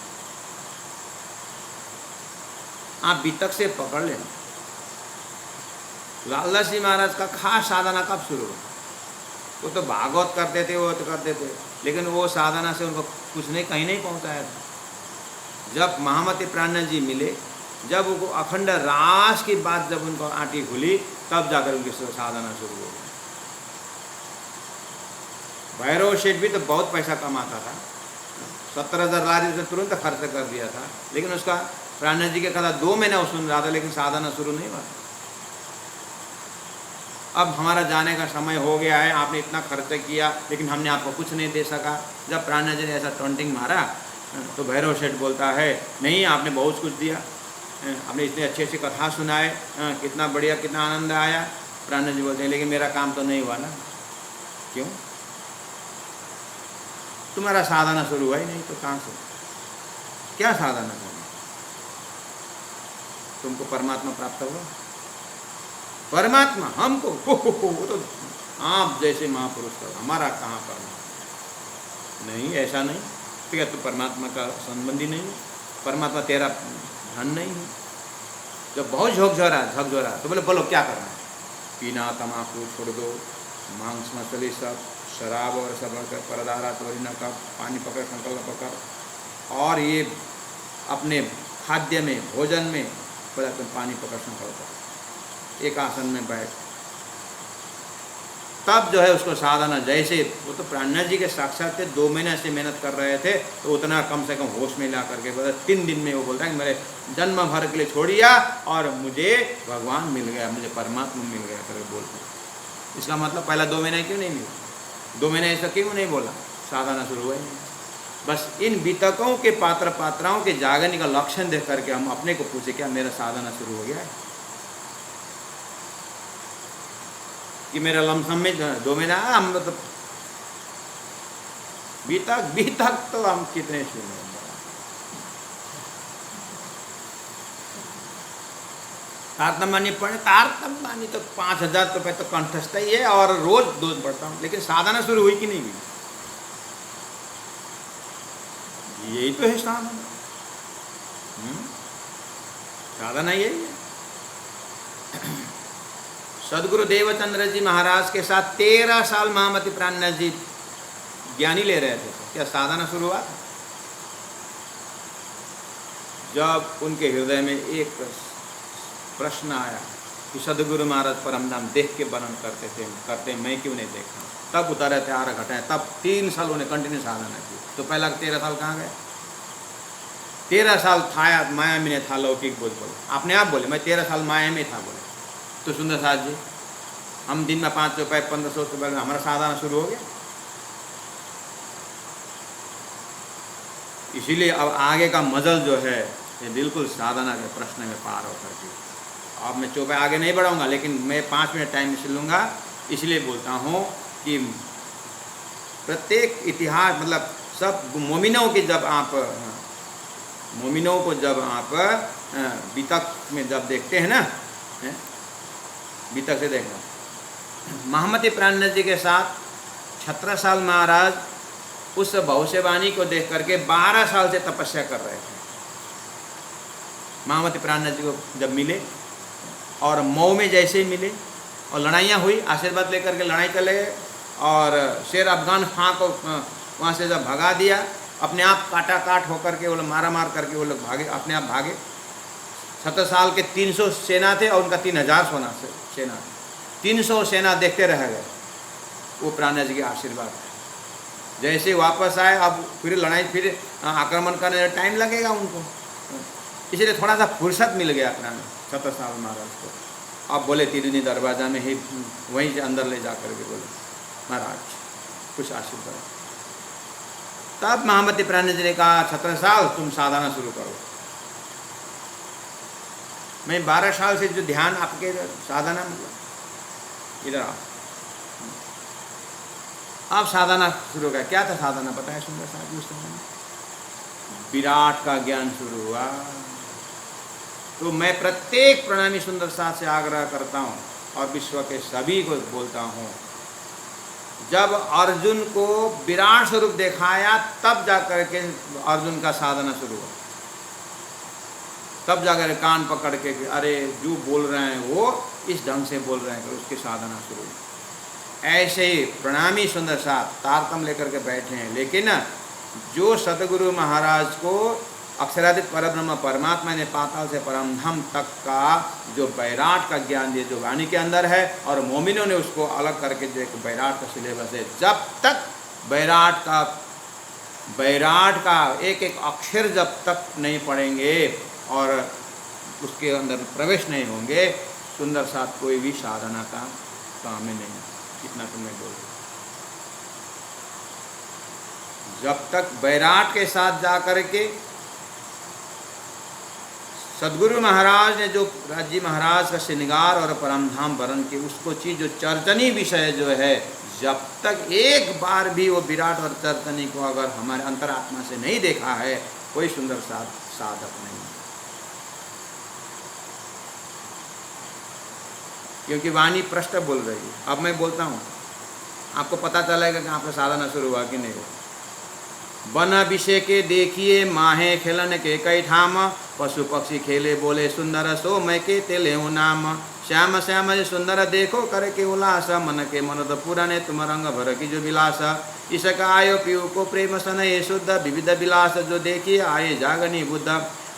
आप बीतक से पकड़ लेना। लालदास जी महाराज का खास साधना कब शुरू हुआ? वो तो भागवत करते थे, वो तो करते थे, लेकिन वो साधना से उनको कुछ नहीं, कहीं नहीं पहुंचाया था। जब महामती प्राणनाथ जी मिले, जब उनको अखंड रास की बात जब उनको आंटी खुली, तब जाकर उनकी साधना शुरू हो गई। भैरव शेठ भी तो बहुत पैसा कमाता था, 70,000 लाख से तुरंत खर्च कर दिया था, लेकिन उसका प्राणनाथ जी के कथा 2 महीने वो सुन रहा था, लेकिन साधना शुरू नहीं हुआ। अब हमारा जाने का समय हो गया है, आपने इतना खर्च किया लेकिन हमने आपको कुछ नहीं दे सका। जब प्राणनाथ जी ने ऐसा टॉन्टिंग मारा तो भैरव सेठ बोलता है, नहीं आपने बहुत कुछ दिया, आपने इतने अच्छे अच्छे कथा सुनाए, कितना बढ़िया, कितना आनंद आया। प्राणनाथ जी बोलते हैं, लेकिन मेरा काम तो नहीं हुआ ना। क्यों? तुम्हारा साधना शुरू हुआ ही नहीं, तो कहाँ से, क्या साधना करना? तुमको परमात्मा प्राप्त हुआ? परमात्मा हमको वो तो आप जैसे महापुरुष का, हमारा कहाँ परमात्मा? नहीं, ऐसा नहीं। ठीक है, तो परमात्मा का संबंधी नहीं है, परमात्मा तेरा धन नहीं है। जब बहुत झकझोरा तो बोले बोलो क्या करना है? पीना तम्बाकू छोड़ दो, मांस मछली सब, शराब और सब परदारा त्वरिना का पानी पकड़, संकल्प पकड़, और ये अपने खाद्य में, भोजन में बोला तुम पानी पकड़, संकल्प पकड़, एक आसन में बैठ, तब जो है उसको साधना। जैसे वो तो प्राणनाथ जी के साक्षात थे, 2 महीने से मेहनत कर रहे थे, तो उतना कम से कम होश में ला करके बोला 3 दिन में वो बोलता है कि मेरे जन्म भर के लिए छोड़िया और मुझे भगवान मिल गया, मुझे परमात्मा मिल गया करके बोलते हैं। इसका मतलब पहला 2 महीने क्यों नहीं मिला? 2 महीने ऐसा क्यों नहीं बोला? साधना शुरू हुआ ही नहीं। बस इन वितकों के पात्र पात्राओं के जागने का लक्षण देख करके हम अपने को पूछे, क्या मेरा साधना शुरू हो गया है? कि मेरा लमसम में 2 महीना हम तो बीतक तो हम कितने सुने। तारतम्य पढ़े, तारतम्य तो 5000 रुपये तो कंठस्थ ही है और रोज 2 पढ़ता हूँ, लेकिन साधना शुरू हुई कि नहीं हुई? यही तो है साधना। साधना यही है। सदगुरु देवचंद्र जी महाराज के साथ 13 साल महामती प्राणनाथ जी ज्ञानी ले रहे थे। क्या साधना शुरू हुआ? जब उनके हृदय में एक प्रश्न आया कि सदगुरु महाराज परम धाम देख के वर्णन करते मैं क्यों नहीं देखा, तब उतारे थे 8 घटाए, तब 3 साल उन्हें कंटिन्यू साधना की। तो पहला 13 साल कहाँ गए? 13 साल था माया में था, लौकिक बोल अपने आप बोले मैं 13 साल माया में था बोले। तो सुंदर साथ जी, हम दिन में 500 रुपये 1500 रुपये, हमारा साधना शुरू हो गया। इसीलिए अब आगे का मजल जो है ये बिल्कुल साधना के प्रश्न में पार होकर के। अब मैं चौपे आगे नहीं बढ़ाऊंगा, लेकिन मैं 5 मिनट टाइम इसे लूँगा। इसलिए बोलता हूँ कि प्रत्येक इतिहास मतलब सब मोमिनों की जब आप मोमिनों को जब आप वितक में जब देखते हैं ना, वितक से देखना। महामती प्राणनाथ जी के साथ 17 साल महाराज उस भविष्यवाणी को देख करके 12 साल से तपस्या कर रहे थे। महामती प्राणनाथ जी को जब मिले और मऊ में जैसे ही मिले और लड़ाइयाँ हुई, आशीर्वाद लेकर के लड़ाई चले गए और शेर अफगान खां को वहाँ से जब भगा दिया, अपने आप काटा काट होकर के वो लोग मार करके वो लोग भागे, अपने आप भागे। 17 साल के 300 सेना थे और उनका 3000 सेना, 300 सेना देखते रह गए। वो प्राणनाथ जी के आशीर्वाद। जैसे वापस आए, अब फिर लड़ाई, फिर आक्रमण करने में टाइम लगेगा उनको, इसलिए थोड़ा सा फुर्सत मिल गया प्राणनाथ 17 साल महाराज को। अब बोले तिरुनी दरवाजा में ही वहीं से अंदर ले जा कर के बोले महाराज कुछ आशीर्वाद। तब महामती प्राणनाथ जी ने कहा 17 साल तुम साधना शुरू करो। मैं 12 साल से जो ध्यान आपके साधना मतलब इधर आप साधना शुरू कर। क्या था साधना पता है सुंदर साहब? उस समय विराट का ज्ञान शुरू हुआ। तो मैं प्रत्येक प्रणामी सुंदर साहब से आग्रह करता हूँ और विश्व के सभी को बोलता हूँ, जब अर्जुन को विराट स्वरूप दिखाया तब जाकर के अर्जुन का साधना शुरू हुआ। तब जाकर कान पकड़ के अरे जो बोल रहे हैं वो इस ढंग से बोल रहे हैं, कि उसकी साधना शुरू हुई। ऐसे ही प्रणामी सुंदर साहब तारतम लेकर के बैठे हैं, लेकिन जो सतगुरु महाराज को अक्षराधिक परब्रह्म परमात्मा ने पाताल से परमधाम तक का जो बैराट का ज्ञान दिया, जो वाणी के अंदर है, और मोमिनों ने उसको अलग करके जो एक बैराट का सिलेबस है। जब तक बैराट का एक एक अक्षर जब तक नहीं पढ़ेंगे और उसके अंदर प्रवेश नहीं होंगे, सुंदर साथ कोई भी साधना का काम ही नहीं। इतना तो मैं बोल जब तक बैराट के साथ जा कर के सदगुरु महाराज ने जो राजी महाराज का श्रृंगार और परमधाम वर्ण की उसको चीज जो चर्चनी विषय जो है, जब तक एक बार भी वो विराट और चर्चनी को अगर हमारे अंतरात्मा से नहीं देखा है, कोई सुंदर साधक नहीं। क्योंकि वाणी पृष्ठ बोल रही है। अब मैं बोलता हूँ, आपको पता चलेगा कि आपका साधना शुरू हुआ कि नहीं हुआ। वन विषय के देखिए माहे खेलन के कई ठाम, पशु पक्षी खेले बोले सुंदर सो मैं के तेले नाम। श्याम श्याम सुंदर देखो करे के उल्लास, मन के मनोद पुराने तुम रंग भर की जो विलास। इसका आयो पीयू को प्रेम सन ये शुद्ध विविध विलास, जो देखिए आए जागनी बुद्ध।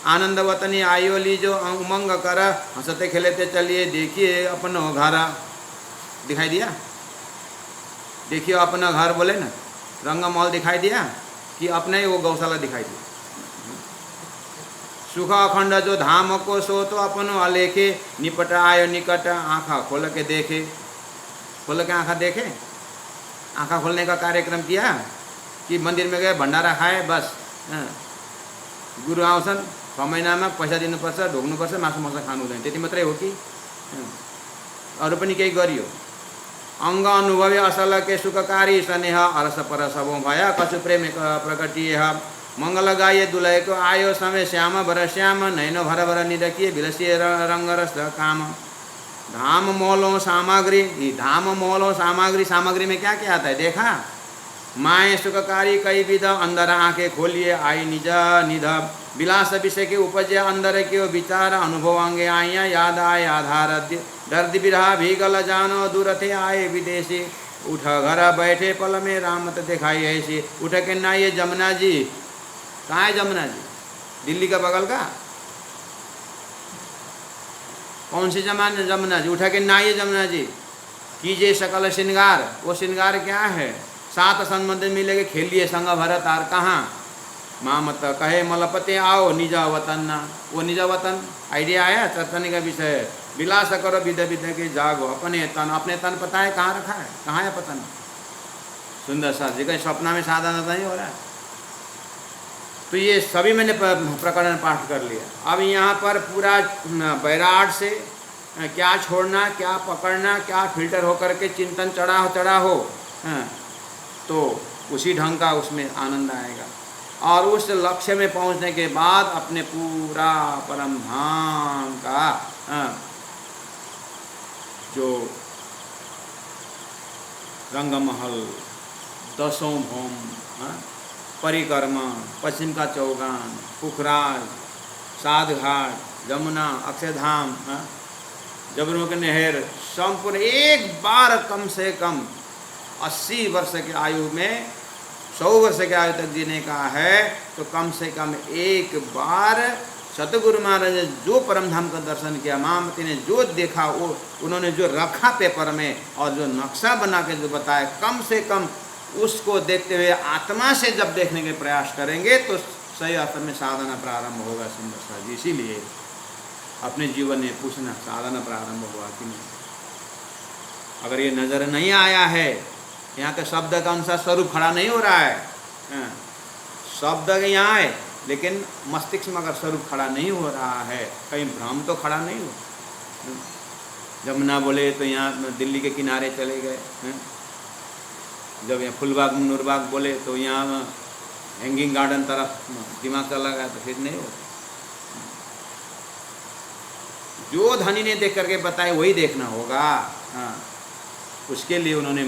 आनंद वतनी आयो ली जो उमंग कर, हंसते खेलते चलिए देखिए अपनो घर। दिखाई दिया? देखिए अपना घर बोले ना, रंग महल दिखाई दिया कि अपने ही वो गौशाला दिखाई दिया। सुख अखंड जो धाम को सो तो अपनो अलेखे, निपट आयो निकट आँखा खोल के देखे। खोल के आँखा देखे, आँखा खोलने का कार्यक्रम किया कि मंदिर में गए भंडारा खाए बस। गुरु आउँछन् 6 महिनामा पैसा दिनुपर्छ, ढोग्नुपर्छ, मासु मांस खानु हुँदैन, त्यति मात्रै हो कि अरू पनि केही गरियो? अंग अनुभवी असल के सुखकारी स्नेह, अरस परस भया कछु प्रेम प्रकटिए। मंगल गाये दुलय को आयो समय, श्याम भर श्याम नैनो भर भर निरखिए विलसिए रंग रस काम। धाम मोलो सामग्री, धाम मोलो सामग्री, सामग्री में क्या क्या आता है देखा? माए सुखकारी कई विध, अंदर आंखें खोलिए आई निज निध। विलास विषय के उपजे अंदर के विचार, अनुभव अंगे आइया याद आए आधार। दर्द बिरहा भीगल जानो दूर थे आए विदेशी, उठ घर बैठे पल में रामत दिखाई ऐसी। उठ के ना ये जमुना जी, कहाँ है जमुना जी? दिल्ली का बगल का कौन सी जमुना जी? उठ के ना ये जमुना जी, कीजिए सकल श्रृंगार। वो श्रृंगार क्या है? 7 संबंध मिलेगे खेलिए संग भरत आर कहाँ? मामत कहे मलपते आओ निज वतन। वो निज वतन आइडिया आया चर्चनी का विषय। विलास करो विध विध के जागो, अपने तन पता है कहाँ रखा है? कहाँ है पता नहीं। सुंदर सा जी कहीं सपना में साधना नहीं हो रहा है। तो ये सभी मैंने प्रकरण पाठ कर लिया। अब यहाँ पर पूरा बैराट से क्या छोड़ना, क्या पकड़ना, क्या फिल्टर होकर के चिंतन चढ़ा हो, तो उसी ढंग का उसमें आनंद आएगा। और उस लक्ष्य में पहुंचने के बाद अपने पूरा परम धाम का जो रंगमहल, 10 भौम, परिक्रमा, पश्चिम का चौगान, पुखराज, साधघाट, जमुना, अक्षयधाम, जबरों के नहर, संपूर्ण एक बार कम से कम 80 वर्ष की आयु में 100 वर्ष की आयु तक जीने का है, तो कम से कम एक बार सतगुरु महाराज ने जो परमधाम का दर्शन किया, मामती ने जो देखा, वो उन्होंने जो रखा पेपर में और जो नक्शा बना के जो बताया, कम से कम उसको देखते हुए आत्मा से जब देखने के प्रयास करेंगे तो सही अर्थ में साधना प्रारंभ होगा। सुंदर सा जी, इसीलिए अपने जीवन में पूछना साधना प्रारंभ हुआ कि नहीं। अगर ये नज़र नहीं आया है, यहाँ के शब्द का अनुसार स्वरूप खड़ा नहीं हो रहा है, शब्द यहाँ है लेकिन मस्तिष्क में अगर स्वरूप खड़ा नहीं हो रहा है, कहीं भ्रम तो खड़ा नहीं हो। जमुना बोले तो यहाँ दिल्ली के किनारे चले गए, जब यहाँ फुलबाग नूरबाग बोले तो यहाँ हैंगिंग गार्डन तरफ दिमाग चला गया, तो फिर नहीं हो। जो धनी ने देख करके बताए वही देखना होगा। उसके लिए उन्होंने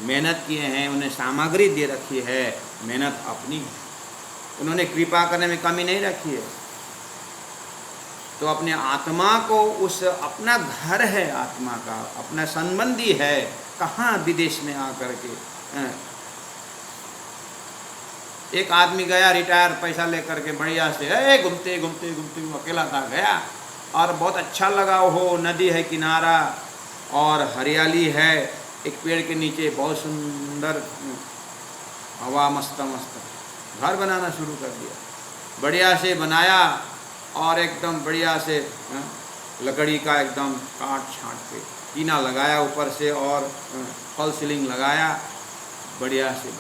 मेहनत किए हैं, उन्हें सामग्री दे रखी है, मेहनत अपनी, उन्होंने कृपा करने में कमी नहीं रखी है। तो अपने आत्मा को, उस अपना घर है आत्मा का, अपना संबंधी है, कहाँ विदेश में आकर के। एक आदमी गया रिटायर पैसा लेकर के बढ़िया से, घूमते घूमते घूमते अकेला था, गया और बहुत अच्छा लगा। हो नदी है किनारा और हरियाली है, एक पेड़ के नीचे बहुत सुंदर हवा, मस्त मस्त। घर बनाना शुरू कर दिया, बढ़िया से बनाया और एकदम बढ़िया से लकड़ी का एकदम काट छाट के टीना लगाया ऊपर से और फॉल सीलिंग लगाया, बढ़िया से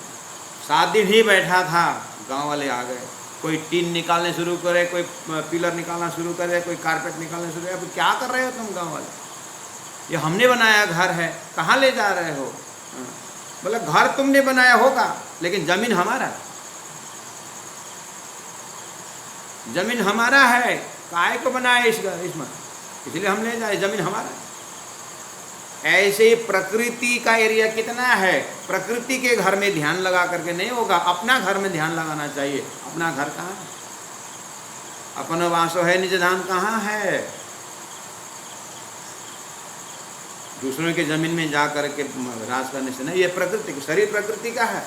7 दिन ही बैठा था, गांव वाले आ गए। कोई टीन निकालने शुरू करे, कोई पिलर निकालना शुरू करे, कोई कारपेट निकालने शुरू करे। अब क्या कर रहे हो तुम गांव वाले? ये हमने बनाया घर है, कहाँ ले जा रहे हो? बोले घर तुमने बनाया होगा लेकिन जमीन हमारा है। जमीन हमारा है, काहे को बनाया इसमें, इसलिए हम ले जाए, जमीन हमारा है। ऐसे ही प्रकृति का एरिया कितना है, प्रकृति के घर में ध्यान लगा करके नहीं होगा, अपना घर में ध्यान लगाना चाहिए। अपना घर कहाँ है? अपन वासो है निज धाम कहाँ है? दूसरों की जमीन में जा करके राज करने से नहीं। ये प्रकृति, शरीर प्रकृति का है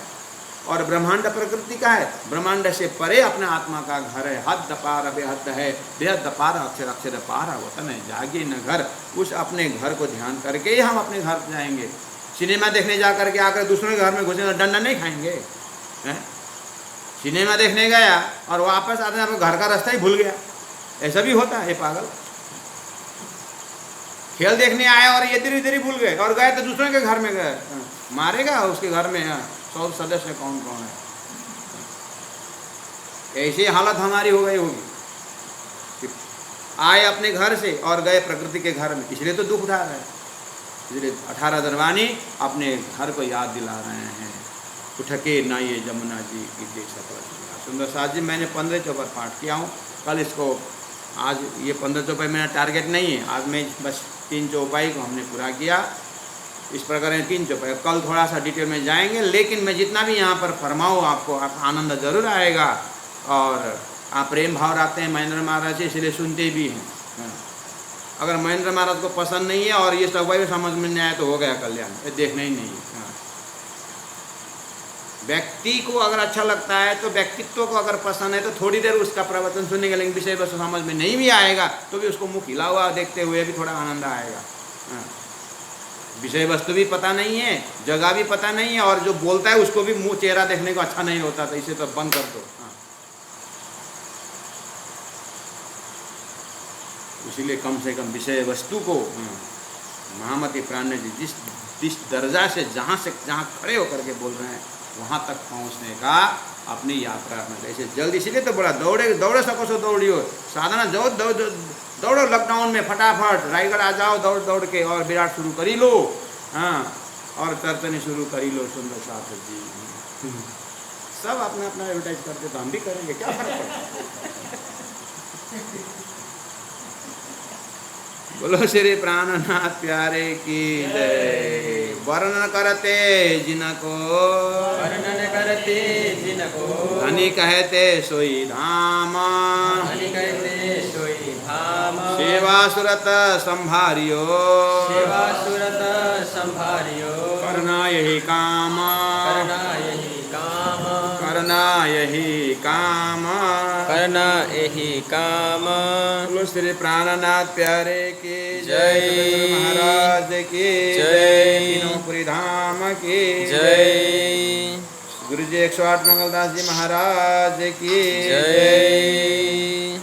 और ब्रह्मांड प्रकृति का है। ब्रह्मांड से परे अपना आत्मा का घर है। हद पार बेहद है, बेहद पार अक्षर अक्षर पार वतन है, जागे न घर। उस अपने घर को ध्यान करके ही हम अपने घर जाएंगे। सिनेमा देखने जा करके आकर दूसरों के घर में घुसेंगे, डंडा नहीं खाएंगे हैं? सिनेमा देखने गया और वापस आते हैं घर का रास्ता ही भूल गया, ऐसा भी होता है। पागल, खेल देखने आए और इधर इधर ही भूल गए और गए तो दूसरों के घर में गए, मारेगा उसके घर में 100 सदस्य कौन कौन है। ऐसी हालत हमारी हो गई होगी। आए अपने घर से और गए प्रकृति के घर में, इसलिए तो दुख उठा रहे हैं। इसलिए 18 दरबानी अपने घर को याद दिला रहे हैं। उठके ना ये जमुना जी की देश सफल। सुंदर साथ जी, मैंने 15 चौपर पाठ किया हूँ। कल इसको, आज ये 15 चौपाई मेरा टारगेट नहीं है, आज मैं बस 3 चौपाई को हमने पूरा किया। इस प्रकार 3 चौपाई, कल थोड़ा सा डिटेल में जाएंगे, लेकिन मैं जितना भी यहाँ पर फरमाऊँ आपको आनंद जरूर आएगा। और आप प्रेम भाव रखते हैं महेंद्र महाराज से, इसलिए सुनते भी हैं। अगर महेंद्र महाराज को पसंद नहीं है और ये चौपाई भी समझ में नहीं आया तो हो गया कल्याण, ये देखना ही नहीं है। व्यक्ति को अगर अच्छा लगता है तो, व्यक्तित्व को अगर पसंद है तो थोड़ी देर उसका प्रवचन सुनेंगे, लेकिन विषय वस्तु समझ में नहीं भी आएगा तो भी उसको मुँह खिला हुआ देखते हुए भी थोड़ा आनंद आएगा। विषय वस्तु भी पता नहीं है, जगह भी पता नहीं है, और जो बोलता है उसको भी मुँह चेहरा देखने को अच्छा नहीं होता, तो इसे तो बंद कर दो। इसीलिए कम से कम विषय वस्तु को महामती प्राण जी जिस दर्जा से जहाँ खड़े होकर के बोल रहे हैं वहाँ तक पहुँचने का अपनी यात्रा में ऐसे जल्दी, इसीलिए तो बड़ा दौड़े सको सो दौड़ियो, साधना दौड़ो लॉकडाउन में फटाफट रायगढ़ आ जाओ दौड़ के और विराट शुरू करी लो। हाँ, और कीर्तन शुरू करी लो। सुंदर साथ जी सब अपना अपना एडवर्टाइज करते तो हम भी करेंगे, क्या फर्क पड़ता है। बोलो श्री प्राणनाथ प्यारे की जय। वर्णन करते जिनको धनी कहते सोई धाम, सेवा सुरत संभारियो, करना यही काम, करना यही काम। बोलो श्री प्राणनाथ प्यारे की जय, महाराज की जय, तीनों धाम की जय, गुरु जी 108 मंगलदास जी महाराज की जय।